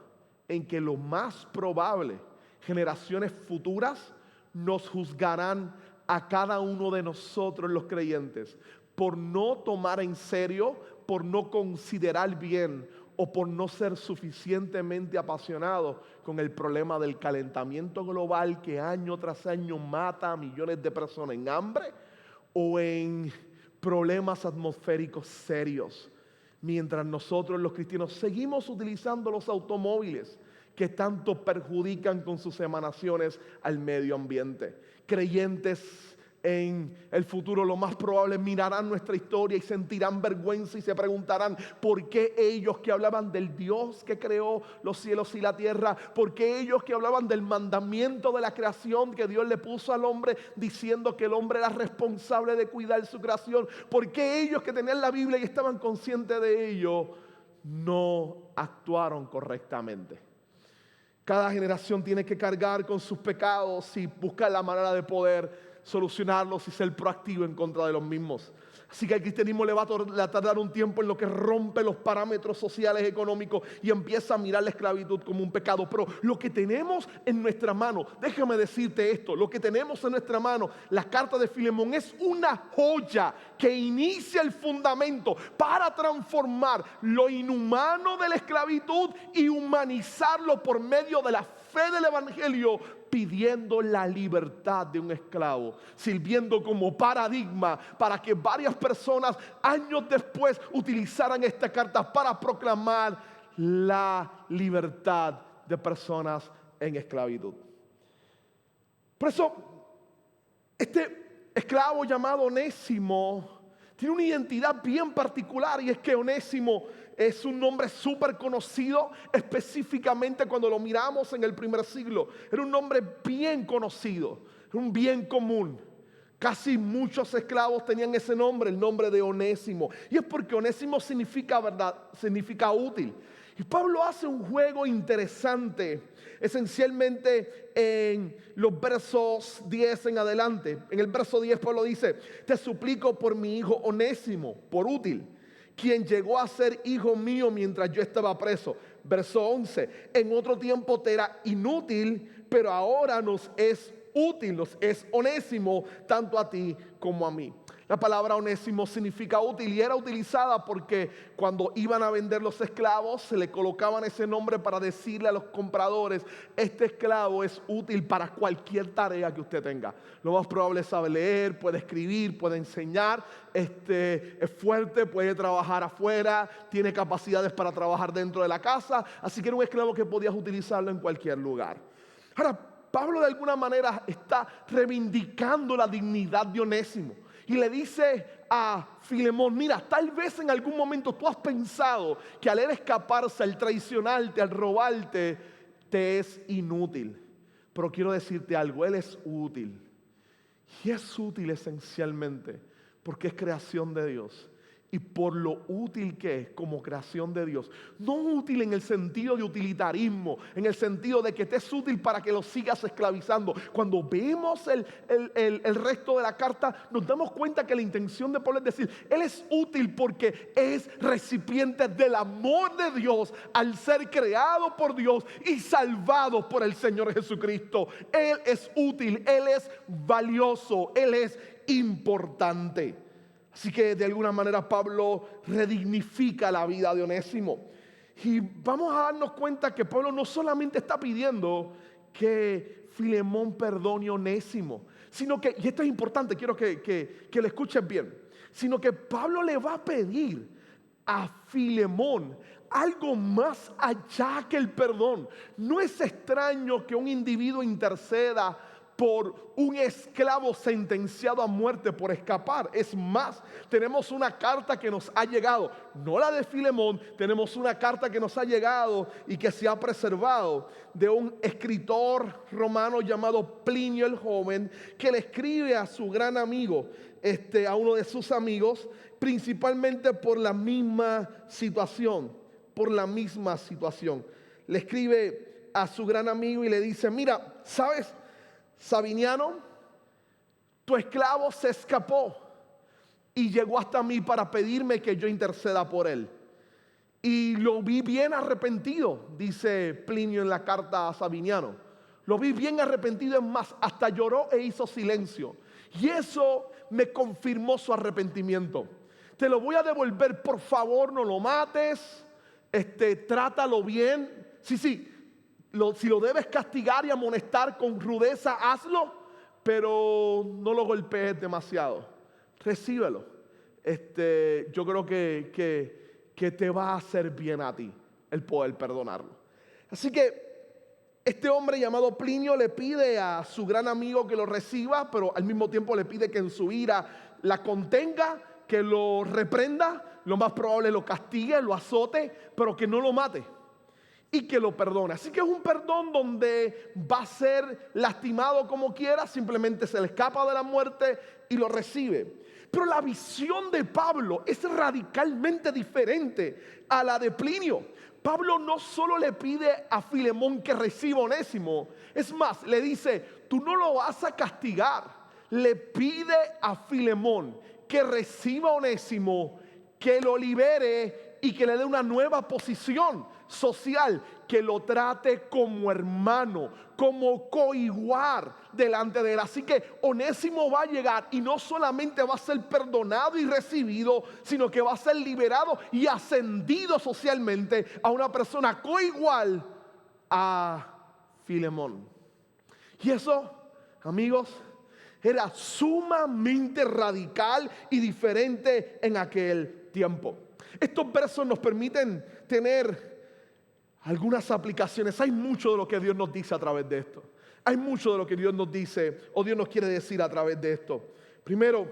Speaker 6: en que lo más probable, generaciones futuras nos juzgarán a cada uno de nosotros los creyentes por no tomar en serio, por no considerar bien o por no ser suficientemente apasionados con el problema del calentamiento global que año tras año mata a millones de personas en hambre o en problemas atmosféricos serios. Mientras nosotros los cristianos seguimos utilizando los automóviles que tanto perjudican con sus emanaciones al medio ambiente. Creyentes en el futuro lo más probable mirarán nuestra historia y sentirán vergüenza y se preguntarán por qué ellos que hablaban del Dios que creó los cielos y la tierra, por qué ellos que hablaban del mandamiento de la creación que Dios le puso al hombre diciendo que el hombre era responsable de cuidar su creación, por qué ellos que tenían la Biblia y estaban conscientes de ello no actuaron correctamente. Cada generación tiene que cargar con sus pecados y buscar la manera de poder solucionarlos y ser proactivo en contra de los mismos. Así que al cristianismo le va a tardar un tiempo en lo que rompe los parámetros sociales, económicos y empieza a mirar la esclavitud como un pecado. Pero lo que tenemos en nuestra mano, déjame decirte esto, lo que tenemos en nuestra mano, la carta de Filemón es una joya que inicia el fundamento para transformar lo inhumano de la esclavitud y humanizarlo por medio de la fe del evangelio, pidiendo la libertad de un esclavo, sirviendo como paradigma para que varias personas años después utilizaran esta carta para proclamar la libertad de personas en esclavitud. Por eso, este esclavo llamado Onésimo tiene una identidad bien particular, y es que Onésimo es un nombre súper conocido, específicamente cuando lo miramos en el primer siglo. Era un nombre bien conocido, un bien común. Casi muchos esclavos tenían ese nombre, el nombre de Onésimo. Y es porque Onésimo significa verdad, significa útil. Y Pablo hace un juego interesante, esencialmente en los versos 10 en adelante. En el verso 10 Pablo dice: te suplico por mi hijo Onésimo, por útil, quien llegó a ser hijo mío mientras yo estaba preso. Verso 11, en otro tiempo te era inútil, pero ahora nos es útil, nos es Onésimo, tanto a ti como a mí. La palabra Onésimo significa útil y era utilizada porque cuando iban a vender los esclavos se le colocaban ese nombre para decirle a los compradores: este esclavo es útil para cualquier tarea que usted tenga. Lo más probable es saber leer, puede escribir, puede enseñar, es fuerte, puede trabajar afuera, tiene capacidades para trabajar dentro de la casa, así que era un esclavo que podías utilizarlo en cualquier lugar. Ahora, Pablo de alguna manera está reivindicando la dignidad de Onésimo. Y le dice a Filemón: mira, tal vez en algún momento tú has pensado que al él escaparse, al traicionarte, al robarte, te es inútil. Pero quiero decirte algo, él es útil. Y es útil esencialmente porque es creación de Dios. Y por lo útil que es como creación de Dios. No útil en el sentido de utilitarismo, en el sentido de que te es útil para que lo sigas esclavizando. Cuando vemos el resto de la carta, nos damos cuenta que la intención de Pablo es decir: él es útil porque es recipiente del amor de Dios al ser creado por Dios y salvado por el Señor Jesucristo. Él es útil, él es valioso, él es importante. Así que de alguna manera Pablo redignifica la vida de Onésimo. Y vamos a darnos cuenta que Pablo no solamente está pidiendo que Filemón perdone a Onésimo, sino que, y esto es importante, quiero que lo escuchen bien, sino que Pablo le va a pedir a Filemón algo más allá que el perdón. No es extraño que un individuo interceda por un esclavo sentenciado a muerte por escapar. Es más, tenemos una carta que nos ha llegado, no la de Filemón, tenemos una carta que nos ha llegado y que se ha preservado de un escritor romano llamado Plinio el Joven, que le escribe a su gran amigo, a uno de sus amigos, principalmente por la misma situación, Le escribe a su gran amigo y le dice: mira, ¿sabes, Sabiniano? Tu esclavo se escapó y llegó hasta mí para pedirme que yo interceda por él. Y lo vi bien arrepentido, dice Plinio en la carta a Sabiniano. Lo vi bien arrepentido, es más, hasta lloró e hizo silencio. Y eso me confirmó su arrepentimiento. Te lo voy a devolver, por favor, no lo mates, trátalo bien. Sí, si lo debes castigar y amonestar con rudeza, hazlo, pero no lo golpees demasiado. Recíbelo. Yo creo que te va a hacer bien a ti el poder perdonarlo. Así que este hombre llamado Plinio le pide a su gran amigo que lo reciba, pero al mismo tiempo le pide que en su ira la contenga, que lo reprenda, lo más probable lo castigue, lo azote, pero que no lo mate y que lo perdone. Así que es un perdón donde va a ser lastimado como quiera, simplemente se le escapa de la muerte y lo recibe. Pero la visión de Pablo es radicalmente diferente a la de Plinio. Pablo no solo le pide a Filemón que reciba a Onésimo, es más, le dice, tú no lo vas a castigar. Le pide a Filemón que reciba a Onésimo, que lo libere y que le dé una nueva posición social, que lo trate como hermano, como coigual delante de él. Así que Onésimo va a llegar y no solamente va a ser perdonado y recibido, sino que va a ser liberado y ascendido socialmente a una persona coigual a Filemón. Y eso, amigos, era sumamente radical y diferente en aquel tiempo. Estos versos nos permiten tener algunas aplicaciones. Hay mucho de lo que Dios nos dice a través de esto. Hay mucho de lo que Dios nos dice o Dios nos quiere decir a través de esto. Primero,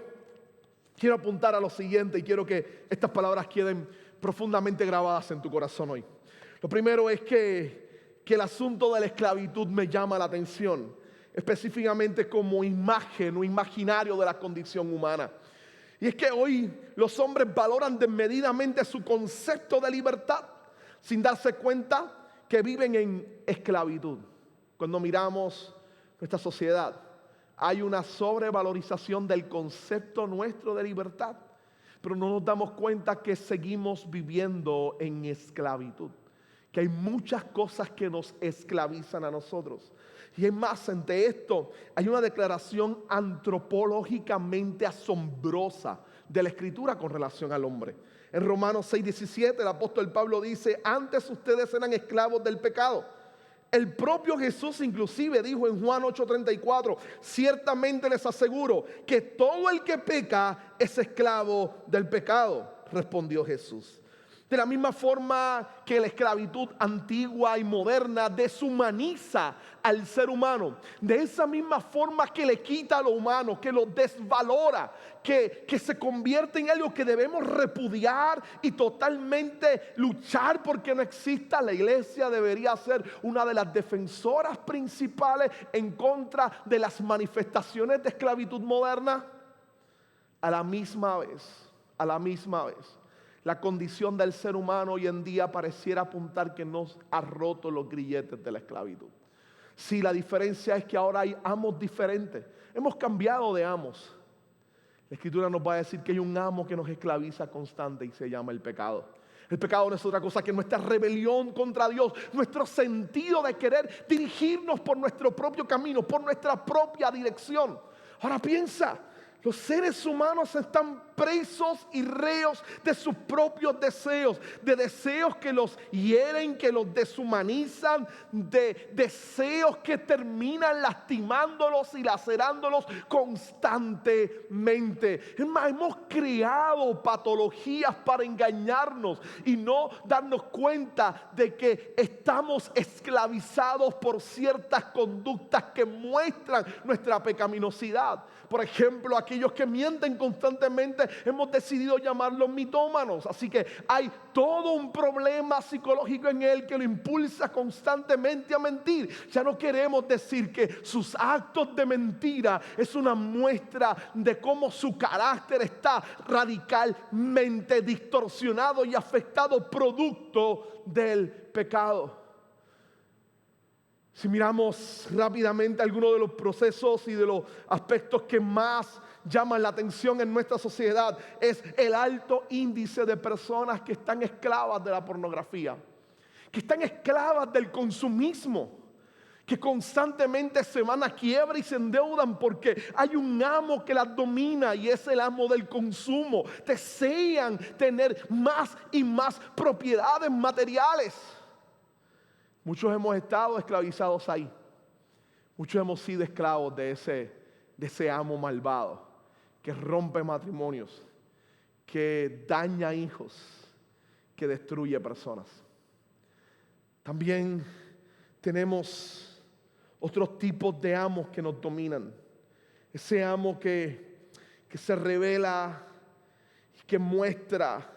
Speaker 6: quiero apuntar a lo siguiente y quiero que estas palabras queden profundamente grabadas en tu corazón hoy. Lo primero es que el asunto de la esclavitud me llama la atención, específicamente como imagen o imaginario de la condición humana. Y es que hoy los hombres valoran desmedidamente su concepto de libertad, sin darse cuenta que viven en esclavitud. Cuando miramos nuestra sociedad, hay una sobrevalorización del concepto nuestro de libertad, pero no nos damos cuenta que seguimos viviendo en esclavitud, que hay muchas cosas que nos esclavizan a nosotros. Y es más, ante esto hay una declaración antropológicamente asombrosa de la Escritura con relación al hombre. En Romanos 6:17 el apóstol Pablo dice, antes ustedes eran esclavos del pecado. El propio Jesús inclusive dijo en Juan 8:34, ciertamente les aseguro que todo el que peca es esclavo del pecado, respondió Jesús. De la misma forma que la esclavitud antigua y moderna deshumaniza al ser humano, de esa misma forma que le quita a lo humano, que lo desvalora, que se convierte en algo que debemos repudiar y totalmente luchar porque no exista, la iglesia debería ser una de las defensoras principales en contra de las manifestaciones de esclavitud moderna. A la misma vez, la condición del ser humano hoy en día pareciera apuntar que nos ha roto los grilletes de la esclavitud. Sí, la diferencia es que ahora hay amos diferentes. Hemos cambiado de amos. La Escritura nos va a decir que hay un amo que nos esclaviza constante y se llama el pecado. El pecado no es otra cosa que nuestra rebelión contra Dios, nuestro sentido de querer dirigirnos por nuestro propio camino, por nuestra propia dirección. Ahora piensa. Los seres humanos están presos y reos de sus propios deseos, de deseos que los hieren, que los deshumanizan, de deseos que terminan lastimándolos y lacerándolos constantemente. Es más, hemos creado patologías para engañarnos y no darnos cuenta de que estamos esclavizados por ciertas conductas que muestran nuestra pecaminosidad. Por ejemplo, aquellos que mienten constantemente, hemos decidido llamarlos mitómanos. Así que hay todo un problema psicológico en él que lo impulsa constantemente a mentir. Ya no queremos decir que sus actos de mentira es una muestra de cómo su carácter está radicalmente distorsionado y afectado producto del pecado. Si miramos rápidamente algunos de los procesos y de los aspectos que más llaman la atención en nuestra sociedad, es el alto índice de personas que están esclavas de la pornografía, que están esclavas del consumismo, que constantemente se van a quiebra y se endeudan porque hay un amo que las domina y es el amo del consumo. Desean tener más y más propiedades materiales. Muchos hemos estado esclavizados ahí. Muchos hemos sido esclavos de ese amo malvado que rompe matrimonios, que daña hijos, que destruye personas. También tenemos otros tipos de amos que nos dominan. Ese amo que se revela, que muestra,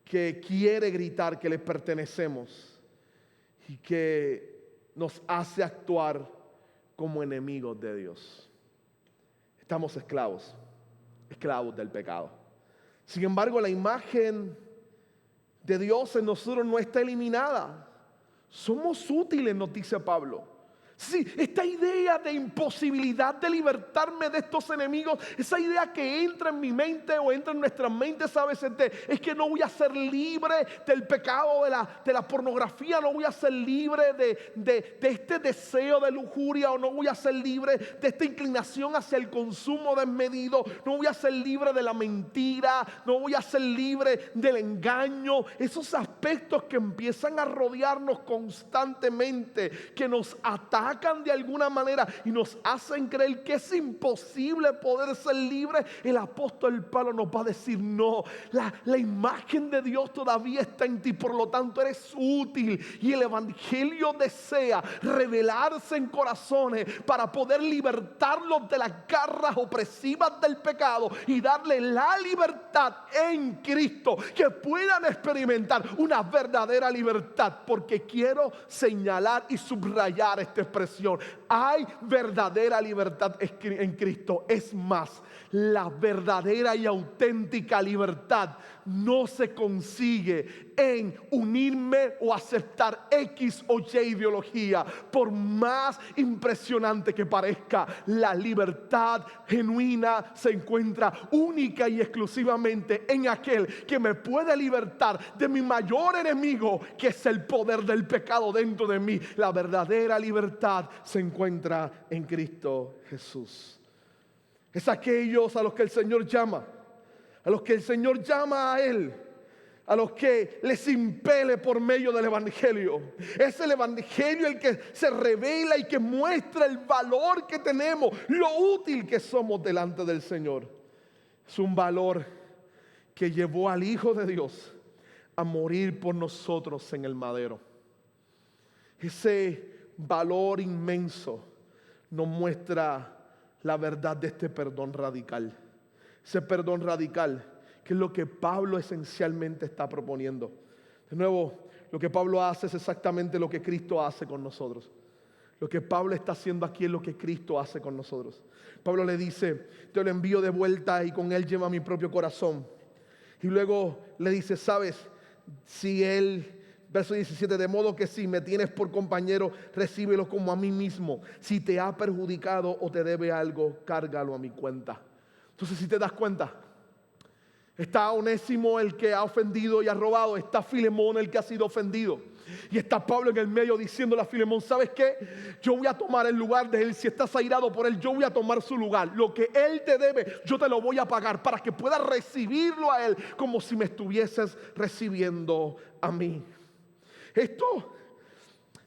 Speaker 6: que quiere gritar que le pertenecemos y que nos hace actuar como enemigos de Dios. Estamos esclavos del pecado. Sin embargo, la imagen de Dios en nosotros no está eliminada. Somos útiles, nos dice Pablo. Sí, esta idea de imposibilidad de libertarme de estos enemigos, esa idea que entra en mi mente o entra en nuestras mentes a veces es que no voy a ser libre del pecado, de la pornografía, no voy a ser libre de este deseo de lujuria, o no voy a ser libre de esta inclinación hacia el consumo desmedido, no voy a ser libre de la mentira, no voy a ser libre del engaño. Esos aspectos que empiezan a rodearnos constantemente, que nos atacan de alguna manera y nos hacen creer que es imposible poder ser libre. El apóstol Pablo nos va a decir: no, la imagen de Dios todavía está en ti, por lo tanto eres útil, y el evangelio desea revelarse en corazones para poder libertarlos de las garras opresivas del pecado y darle la libertad en Cristo, que puedan experimentar una verdadera libertad. Porque quiero señalar y subrayar esta expresión: hay verdadera libertad en Cristo. Es más, la verdadera y auténtica libertad no se consigue en unirme o aceptar X o Y ideología. Por más impresionante que parezca, la libertad genuina se encuentra única y exclusivamente en aquel que me puede libertar de mi mayor enemigo, que es el poder del pecado dentro de mí. La verdadera libertad se encuentra en Cristo Jesús. Es aquellos a los que el Señor llama, a los que el Señor llama a Él, a los que les impele por medio del evangelio. Es el evangelio el que se revela y que muestra el valor que tenemos, lo útil que somos delante del Señor. Es un valor que llevó al Hijo de Dios a morir por nosotros en el madero. Ese valor inmenso nos muestra la verdad de este perdón radical. Ese perdón radical, que es lo que Pablo esencialmente está proponiendo. De nuevo, lo que Pablo hace es exactamente lo que Cristo hace con nosotros. Lo que Pablo está haciendo aquí es lo que Cristo hace con nosotros. Pablo le dice: te lo envío de vuelta y con él lleva mi propio corazón. Y luego le dice: sabes, si él... Verso 17, de modo que si me tienes por compañero, recíbelo como a mí mismo. Si te ha perjudicado o te debe algo, cárgalo a mi cuenta. Entonces, si te das cuenta, está Onésimo el que ha ofendido y ha robado, está Filemón el que ha sido ofendido, y está Pablo en el medio diciéndole a Filemón: ¿sabes qué? Yo voy a tomar el lugar de él. Si estás airado por él, yo voy a tomar su lugar. Lo que él te debe, yo te lo voy a pagar, para que puedas recibirlo a él como si me estuvieses recibiendo a mí. Esto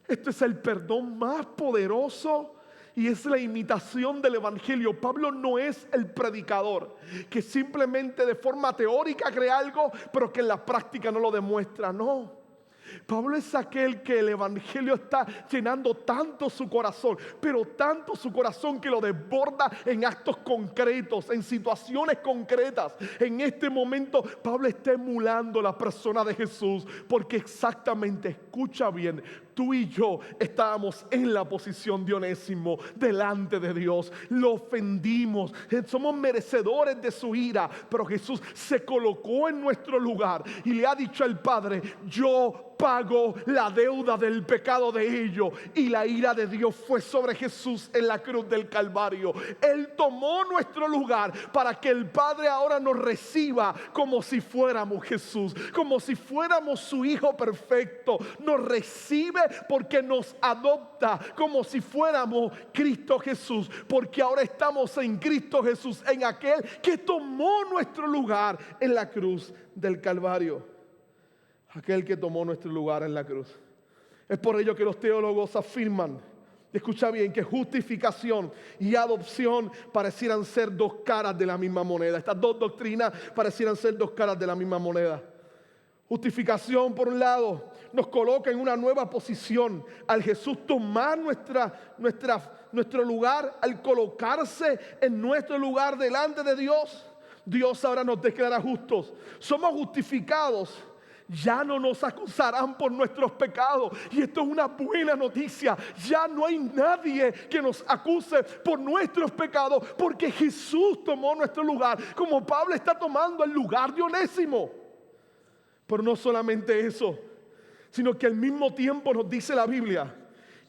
Speaker 6: es el perdón más poderoso y es la imitación del evangelio. Pablo no es el predicador que simplemente de forma teórica cree algo, pero que en la práctica no lo demuestra. No. Pablo es aquel que el evangelio está llenando tanto su corazón, pero tanto su corazón, que lo desborda en actos concretos, en situaciones concretas. En este momento Pablo está emulando la persona de Jesús, porque exactamente, escucha bien, tú y yo estábamos en la posición de Onésimo delante de Dios. Lo ofendimos, somos merecedores de su ira, pero Jesús se colocó en nuestro lugar y le ha dicho al Padre: yo pagó la deuda del pecado de ellos y la ira de Dios fue sobre Jesús en la cruz del Calvario. Él tomó nuestro lugar para que el Padre ahora nos reciba como si fuéramos Jesús, como si fuéramos su Hijo perfecto. Nos recibe porque nos adopta como si fuéramos Cristo Jesús, porque ahora estamos en Cristo Jesús, en aquel que tomó nuestro lugar en la cruz del Calvario. Aquel que tomó nuestro lugar en la cruz. Es por ello que los teólogos afirman, escucha bien, que justificación y adopción parecieran ser dos caras de la misma moneda. Estas dos doctrinas parecieran ser dos caras de la misma moneda. Justificación, por un lado, nos coloca en una nueva posición. Al Jesús tomar nuestro lugar, al colocarse en nuestro lugar delante de Dios, Dios ahora nos declara justos. Somos justificados. Ya no nos acusarán por nuestros pecados. Y esto es una buena noticia. Ya no hay nadie que nos acuse por nuestros pecados, porque Jesús tomó nuestro lugar, como Pablo está tomando el lugar de Onésimo. Pero no solamente eso, sino que al mismo tiempo nos dice la Biblia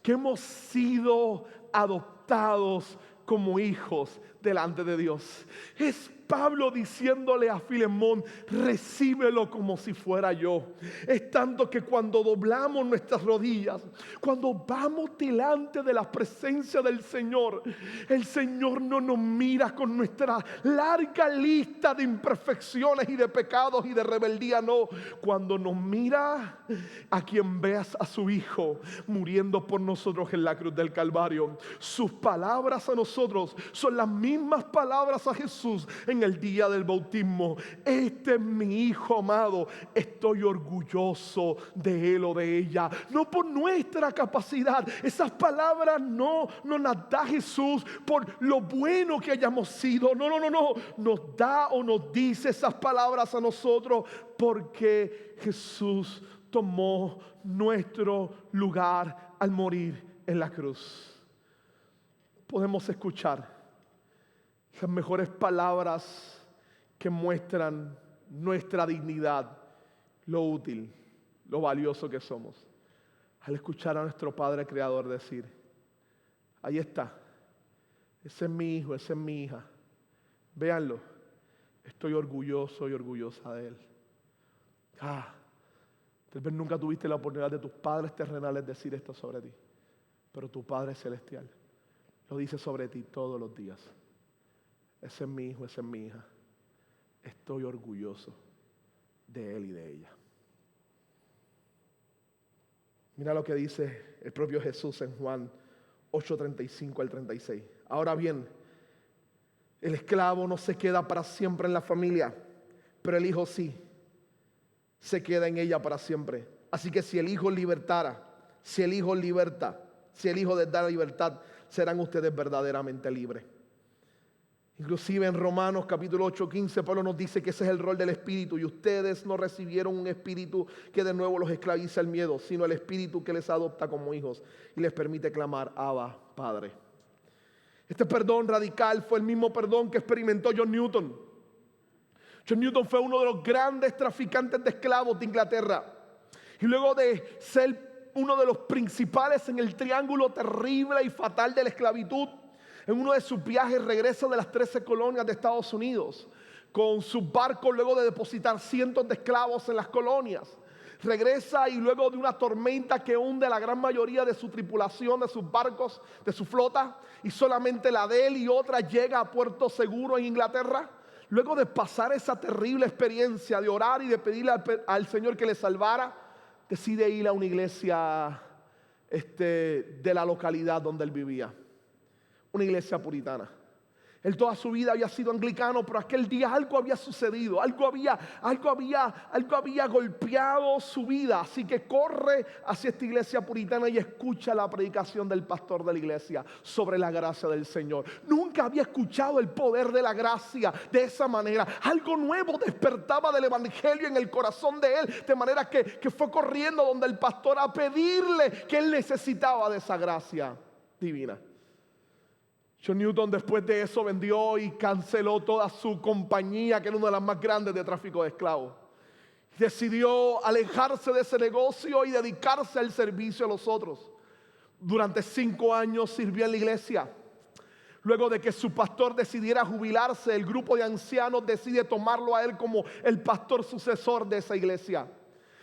Speaker 6: que hemos sido adoptados como hijos delante de Dios. Es Pablo diciéndole a Filemón: recíbelo como si fuera yo. Es tanto que cuando doblamos nuestras rodillas, cuando vamos delante de la presencia del Señor, el Señor no nos mira con nuestra larga lista de imperfecciones y de pecados y de rebeldía, no. Cuando nos mira, a quien veas a su Hijo muriendo por nosotros en la cruz del Calvario. Sus palabras a nosotros son las mismas palabras a Jesús en el día del bautismo: este es mi Hijo amado, estoy orgulloso de él o de ella. No por nuestra capacidad, esas palabras no las da Jesús por lo bueno que hayamos sido, no, nos da o nos dice esas palabras a nosotros porque Jesús tomó nuestro lugar al morir en la cruz. Podemos escuchar las mejores palabras que muestran nuestra dignidad, lo útil, lo valioso que somos, al escuchar a nuestro Padre Creador decir: ahí está, ese es mi hijo, esa es mi hija, véanlo, estoy orgulloso y orgullosa de él. Tal vez nunca tuviste la oportunidad de tus padres terrenales decir esto sobre ti, pero tu Padre Celestial lo dice sobre ti todos los días: ese es mi hijo, esa es mi hija, estoy orgulloso de él y de ella. Mira lo que dice el propio Jesús en Juan 8:35 al 36. Ahora bien, el esclavo no se queda para siempre en la familia, pero el hijo sí, se queda en ella para siempre. Así que si el hijo libertara, si el hijo liberta, si el hijo les da la libertad, serán ustedes verdaderamente libres. Inclusive en Romanos capítulo 8:15 Pablo nos dice que ese es el rol del Espíritu, y ustedes no recibieron un espíritu que de nuevo los esclaviza al miedo, sino el Espíritu que les adopta como hijos y les permite clamar: Abba, Padre. Este perdón radical fue el mismo perdón que experimentó John Newton. John Newton fue uno de los grandes traficantes de esclavos de Inglaterra, y luego de ser uno de los principales en el triángulo terrible y fatal de la esclavitud, en uno de sus viajes regresa de las 13 colonias de Estados Unidos con sus barcos luego de depositar cientos de esclavos en las colonias. Regresa y luego de una tormenta que hunde a la gran mayoría de su tripulación, de sus barcos, de su flota, y solamente la de él y otra llega a puerto seguro en Inglaterra. Luego de pasar esa terrible experiencia, de orar y de pedirle al Señor que le salvara, decide ir a una iglesia de la localidad donde él vivía. Una iglesia puritana. Él toda su vida había sido anglicano, pero aquel día algo había sucedido, algo había golpeado su vida. Así que corre hacia esta iglesia puritana y escucha la predicación del pastor de la iglesia sobre la gracia del Señor. Nunca había escuchado el poder de la gracia de esa manera. Algo nuevo despertaba del evangelio en el corazón de él, de manera que fue corriendo donde el pastor a pedirle que él necesitaba de esa gracia divina. John Newton después de eso vendió y canceló toda su compañía, que era una de las más grandes de tráfico de esclavos. Decidió alejarse de ese negocio y dedicarse al servicio a los otros. Durante 5 años sirvió en la iglesia. Luego de que su pastor decidiera jubilarse, el grupo de ancianos decide tomarlo a él como el pastor sucesor de esa iglesia.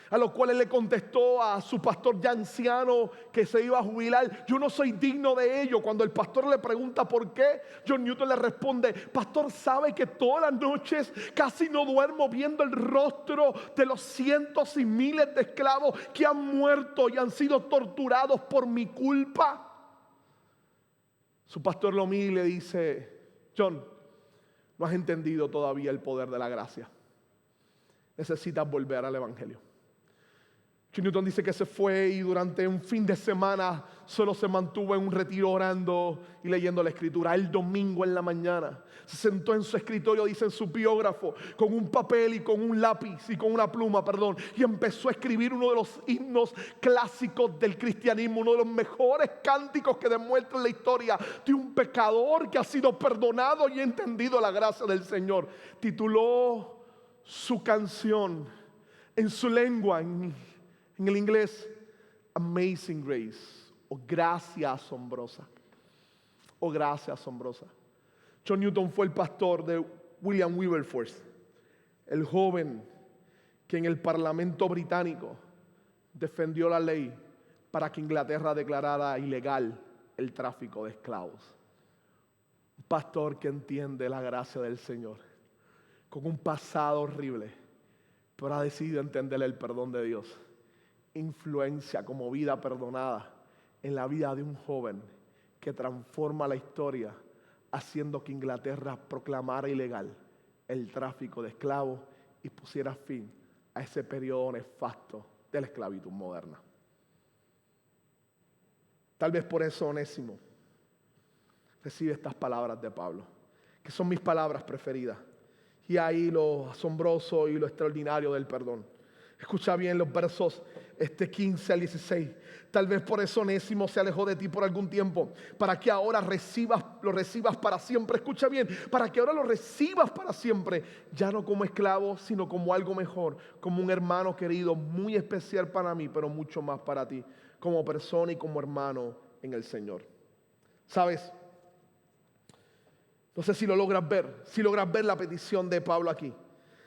Speaker 6: A lo cual él le contestó a su pastor ya anciano que se iba a jubilar: yo no soy digno de ello. Cuando el pastor le pregunta por qué, John Newton le responde: pastor, sabe que todas las noches casi no duermo viendo el rostro de los cientos y miles de esclavos que han muerto y han sido torturados por mi culpa. Su pastor lo mira y le dice: John, no has entendido todavía el poder de la gracia. Necesitas volver al evangelio. John Newton dice que se fue y durante un fin de semana solo se mantuvo en un retiro orando y leyendo la escritura. El domingo en la mañana se sentó en su escritorio, dice en su biógrafo, con un papel y con un lápiz y con una pluma, y empezó a escribir uno de los himnos clásicos del cristianismo, uno de los mejores cánticos que demuestran la historia de un pecador que ha sido perdonado y ha entendido la gracia del Señor. Tituló su canción en su lengua, en el inglés, Amazing Grace, o gracia asombrosa, o gracia asombrosa. John Newton fue el pastor de William Wilberforce, el joven que en el Parlamento británico defendió la ley para que Inglaterra declarara ilegal el tráfico de esclavos. Un pastor que entiende la gracia del Señor, con un pasado horrible, pero ha decidido entender el perdón de Dios. Influencia como vida perdonada en la vida de un joven que transforma la historia, haciendo que Inglaterra proclamara ilegal el tráfico de esclavos y pusiera fin a ese periodo nefasto de la esclavitud moderna. Tal vez por eso Onésimo recibe estas palabras de Pablo, que son mis palabras preferidas, y ahí lo asombroso y lo extraordinario del perdón. Escucha bien los versos 15 al 16. Tal vez por eso Onésimo se alejó de ti por algún tiempo, para que ahora lo recibas para siempre. Escucha bien, para que ahora lo recibas para siempre, ya no como esclavo, sino como algo mejor, como un hermano querido, muy especial para mí, pero mucho más para ti, como persona y como hermano en el Señor. ¿Sabes? No sé si lo logras ver la petición de Pablo aquí.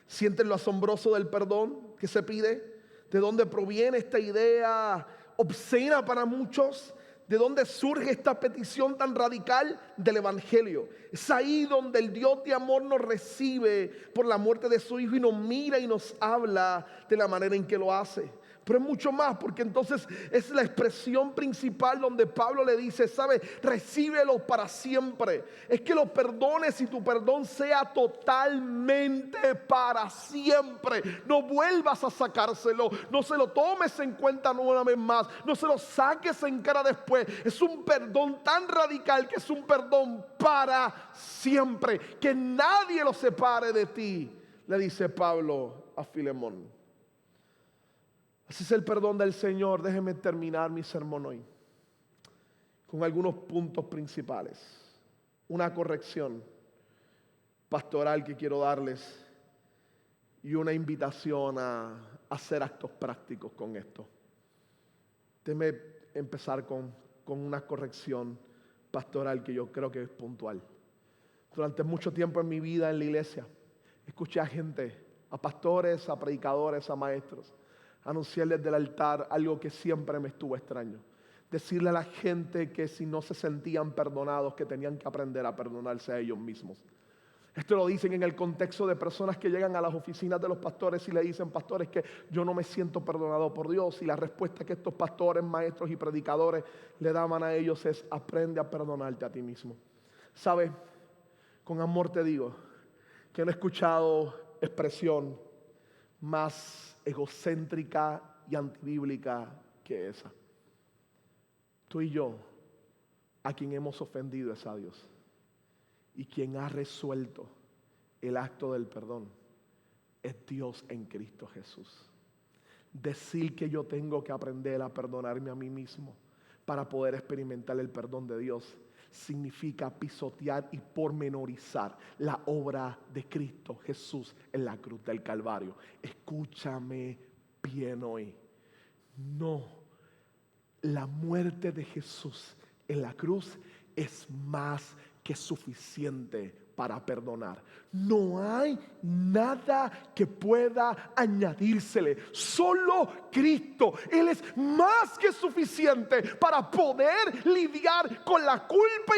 Speaker 6: ¿Sientes lo asombroso del perdón que se pide? ¿De dónde proviene esta idea obscena para muchos? ¿De dónde surge esta petición tan radical? Del evangelio. Es ahí donde el Dios de amor nos recibe por la muerte de su Hijo y nos mira y nos habla de la manera en que lo hace. Pero es mucho más, porque entonces es la expresión principal donde Pablo le dice: ¿sabes? Recíbelo para siempre. Es que lo perdones y tu perdón sea totalmente para siempre. No vuelvas a sacárselo, no se lo tomes en cuenta una vez más, no se lo saques en cara después. Es un perdón tan radical que es un perdón para siempre, que nadie lo separe de ti, le dice Pablo a Filemón. Así es el perdón del Señor. Déjenme terminar mi sermón hoy con algunos puntos principales. Una corrección pastoral que quiero darles y una invitación a hacer actos prácticos con esto. Déjenme empezar con una corrección pastoral que yo creo que es puntual. Durante mucho tiempo en mi vida en la iglesia, escuché a gente, a pastores, a predicadores, a maestros, anunciarles del altar algo que siempre me estuvo extraño. Decirle a la gente que si no se sentían perdonados, que tenían que aprender a perdonarse a ellos mismos. Esto lo dicen en el contexto de personas que llegan a las oficinas de los pastores y le dicen: pastores, que yo no me siento perdonado por Dios. Y la respuesta que estos pastores, maestros y predicadores le daban a ellos es: aprende a perdonarte a ti mismo. ¿Sabes? Con amor te digo que no he escuchado expresión más egocéntrica y antibíblica que esa. Tú y yo, a quien hemos ofendido es a Dios, y quien ha resuelto el acto del perdón es Dios en Cristo Jesús. Decir que yo tengo que aprender a perdonarme a mí mismo para poder experimentar el perdón de Dios significa pisotear y pormenorizar la obra de Cristo Jesús en la cruz del Calvario. Escúchame bien hoy. No, la muerte de Jesús en la cruz es más que suficiente para perdonar. No hay nada que pueda añadírsele. Solo Cristo. Él es más que suficiente para poder lidiar con la culpa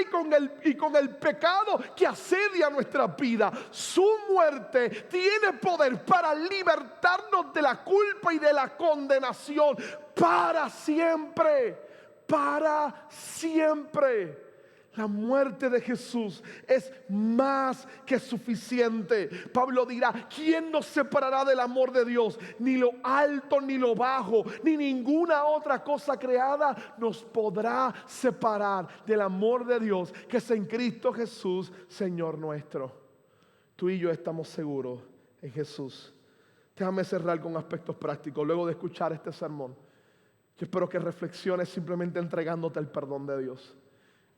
Speaker 6: y con el pecado que asedia nuestra vida. Su muerte tiene poder para libertarnos de la culpa y de la condenación para siempre. Para siempre. La muerte de Jesús es más que suficiente. Pablo dirá: ¿quién nos separará del amor de Dios? Ni lo alto ni lo bajo, ni ninguna otra cosa creada nos podrá separar del amor de Dios que es en Cristo Jesús, Señor nuestro. Tú y yo estamos seguros en Jesús. Déjame cerrar con aspectos prácticos. Luego de escuchar este sermón, yo espero que reflexiones simplemente entregándote el perdón de Dios.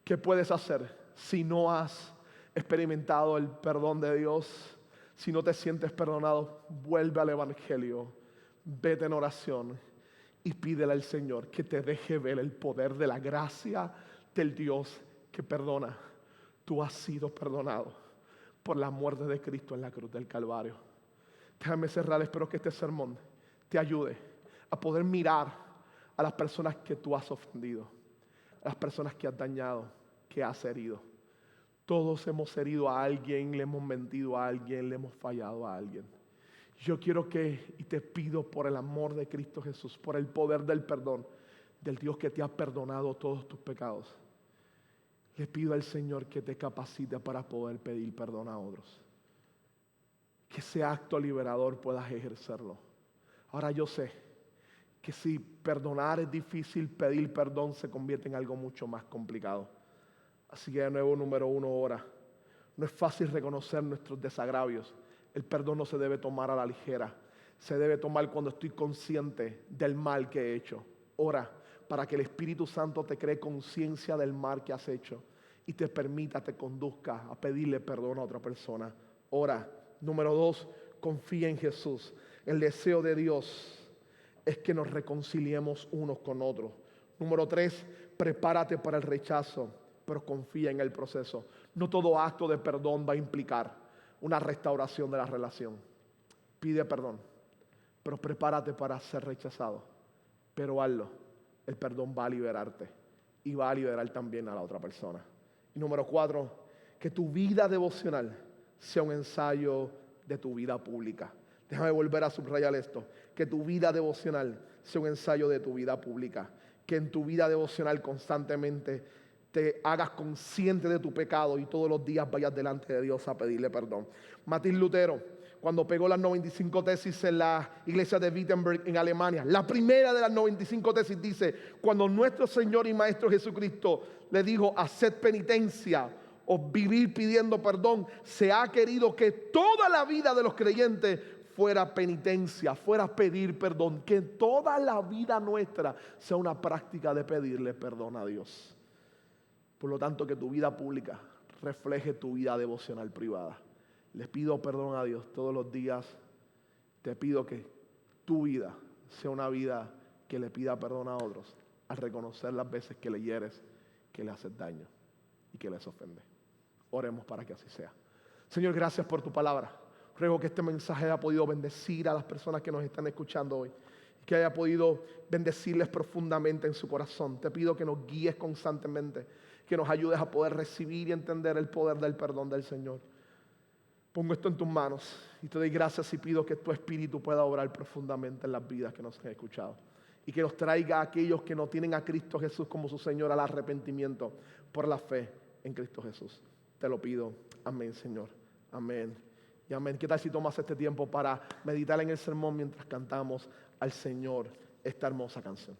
Speaker 6: ¿Qué puedes hacer si no has experimentado el perdón de Dios? Si no te sientes perdonado, vuelve al Evangelio, vete en oración y pídele al Señor que te deje ver el poder de la gracia del Dios que perdona. Tú has sido perdonado por la muerte de Cristo en la cruz del Calvario. Déjame cerrar, espero que este sermón te ayude a poder mirar a las personas que tú has ofendido, a las personas que has dañado, que has herido. Todos hemos herido a alguien, le hemos mentido a alguien, le hemos fallado a alguien. Yo quiero y te pido por el amor de Cristo Jesús, por el poder del perdón, del Dios que te ha perdonado todos tus pecados. Le pido al Señor que te capacite para poder pedir perdón a otros. Que ese acto liberador puedas ejercerlo. Ahora yo sé que si perdonar es difícil, pedir perdón se convierte en algo mucho más complicado. Así que de nuevo, número 1, ora. No es fácil reconocer nuestros desagravios. El perdón no se debe tomar a la ligera. Se debe tomar cuando estoy consciente del mal que he hecho. Ora para que el Espíritu Santo te cree conciencia del mal que has hecho y te permita, te conduzca a pedirle perdón a otra persona. Ora. Número 2, confía en Jesús. El deseo de Dios es que nos reconciliemos unos con otros. Número 3, prepárate para el rechazo, pero confía en el proceso. No todo acto de perdón va a implicar una restauración de la relación. Pide perdón, pero prepárate para ser rechazado. Pero hazlo. El perdón va a liberarte y va a liberar también a la otra persona. Y número 4, que tu vida devocional sea un ensayo de tu vida pública. Déjame volver a subrayar esto. Que tu vida devocional sea un ensayo de tu vida pública. Que en tu vida devocional constantemente te hagas consciente de tu pecado y todos los días vayas delante de Dios a pedirle perdón. Martín Lutero, cuando pegó las 95 tesis en la iglesia de Wittenberg en Alemania, la primera de las 95 tesis dice: cuando nuestro Señor y Maestro Jesucristo le dijo haced penitencia o vivir pidiendo perdón, se ha querido que toda la vida de los creyentes fuera penitencia, fuera pedir perdón, que toda la vida nuestra sea una práctica de pedirle perdón a Dios. Por lo tanto, que tu vida pública refleje tu vida devocional privada. Les pido perdón a Dios todos los días. Te pido que tu vida sea una vida que le pida perdón a otros al reconocer las veces que le hieres, que le haces daño y que les ofende. Oremos para que así sea. Señor, gracias por tu palabra. Ruego que este mensaje haya podido bendecir a las personas que nos están escuchando hoy, que haya podido bendecirles profundamente en su corazón. Te pido que nos guíes constantemente, que nos ayudes a poder recibir y entender el poder del perdón del Señor. Pongo esto en tus manos y te doy gracias y pido que tu Espíritu pueda obrar profundamente en las vidas que nos han escuchado y que nos traiga a aquellos que no tienen a Cristo Jesús como su Señor al arrepentimiento por la fe en Cristo Jesús. Te lo pido. Amén, Señor. Amén. Y amén. ¿Qué tal si tomas este tiempo para meditar en el sermón mientras cantamos al Señor esta hermosa canción?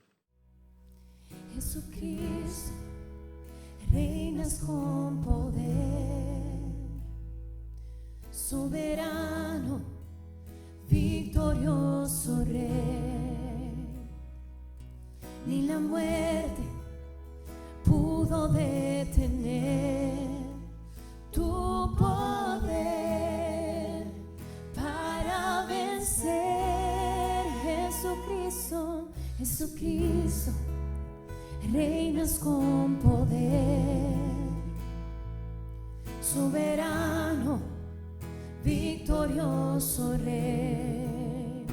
Speaker 3: Jesucristo, reinas con poder, soberano, victorioso Rey. Ni la muerte pudo detener tu poder para vencer. Jesucristo, Jesucristo, reinas con poder, soberano, victorioso Rey.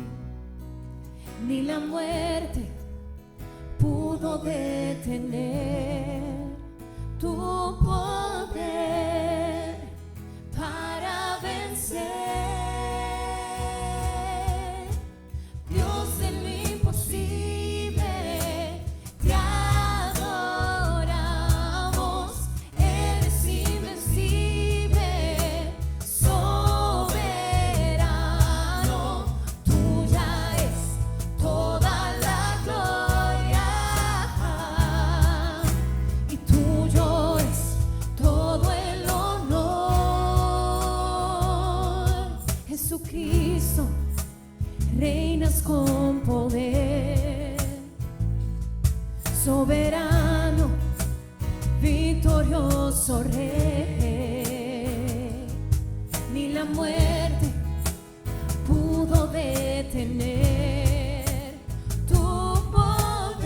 Speaker 3: Ni la muerte pudo detener tu poder para vencer. Dios en lo imposible, te adoramos. Eres invencible, soberano. Tuya es toda la gloria y tuyo es todo el honor. Jesucristo, reinas con poder, soberano, victorioso Rey. Ni la muerte pudo detener tu poder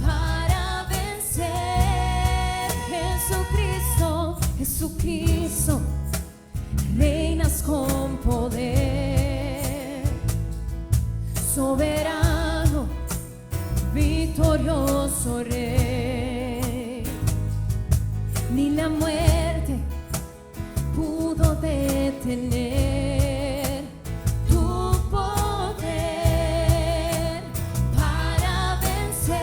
Speaker 3: para vencer. Jesucristo, Jesucristo, reinas con poder, soberano, victorioso Rey. Ni la muerte pudo detener tu poder para vencer.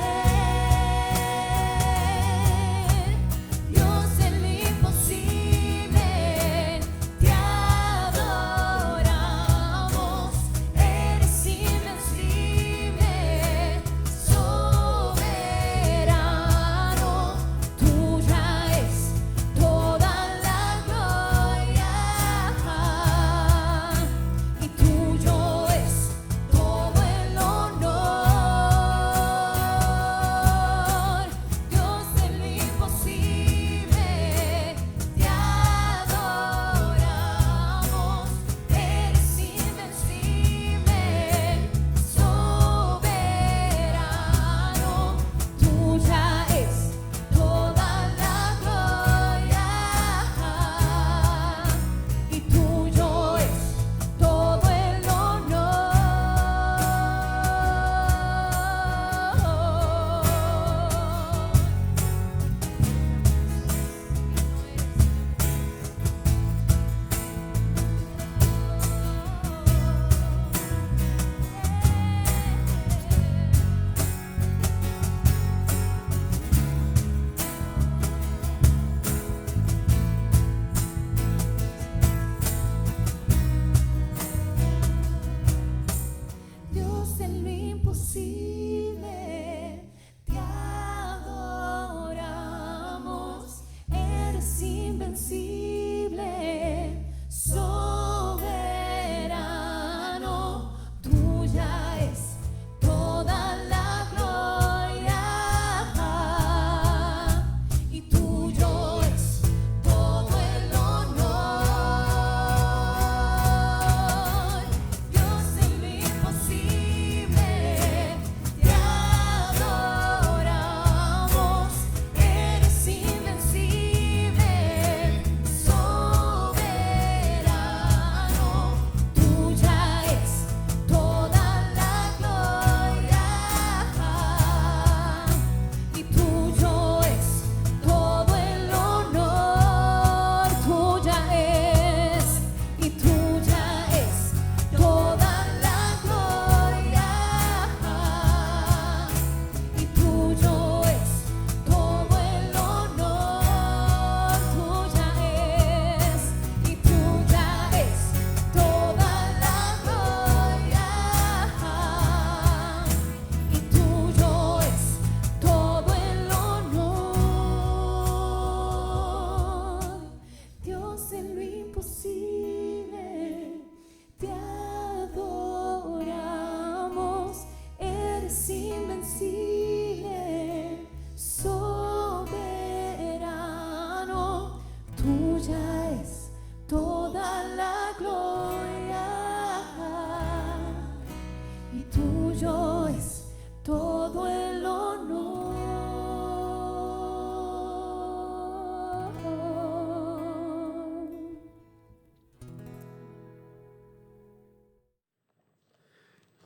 Speaker 3: Dios en lo imposible, te adoramos. Eres invencible, soberano. Tuya es toda la gloria y tuyo es todo el honor. Dios en lo imposible, te adoramos. Eres invencible, soberano. Tuya es toda la gloria y tuyo es todo el honor. Dios en lo imposible, te adoramos. Eres invencible, soberano. Tuya es toda la gloria y tuyo es todo el honor. Dios en lo imposible,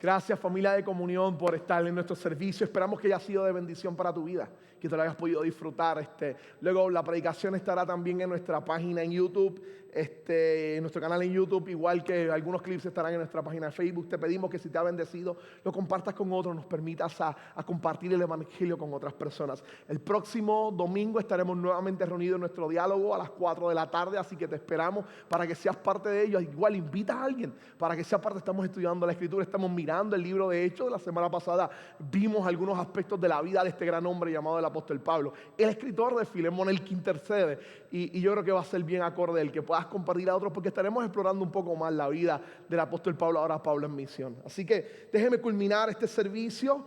Speaker 6: Gracias, familia de comunión, por estar en nuestro servicio. Esperamos que haya sido de bendición para tu vida, que te lo hayas podido disfrutar. Luego la predicación estará también en nuestra página en YouTube, en nuestro canal en YouTube, igual que algunos clips estarán en nuestra página de Facebook. Te pedimos que si te ha bendecido, lo compartas con otros, nos permitas a compartir el evangelio con otras personas. El próximo domingo estaremos nuevamente reunidos en nuestro diálogo a las 4 de la tarde, así que te esperamos para que seas parte de ello. Igual invita a alguien para que sea parte. Estamos estudiando la Escritura, estamos mirando el libro de Hechos. La semana pasada vimos algunos aspectos de la vida de este gran hombre llamado el apóstol Pablo, el escritor de Filemón, el que intercede, y yo creo que va a ser bien acorde el que puedas compartir a otros, porque estaremos explorando un poco más la vida del apóstol Pablo, ahora Pablo en misión. Así que déjeme culminar este servicio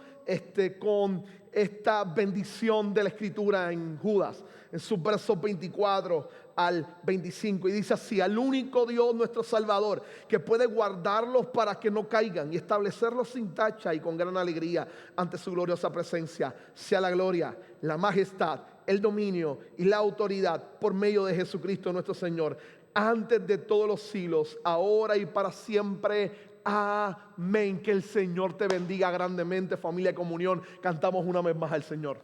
Speaker 6: con esta bendición de la Escritura en Judas, en sus versos 24 al 25, y dice así: al único Dios nuestro Salvador, que puede guardarlos para que no caigan y establecerlos sin tacha y con gran alegría ante su gloriosa presencia, sea la gloria, la majestad, el dominio y la autoridad por medio de Jesucristo nuestro Señor, antes de todos los siglos, ahora y para siempre. Amén. Que el Señor te bendiga grandemente, familia de comunión. Cantamos una vez más al Señor.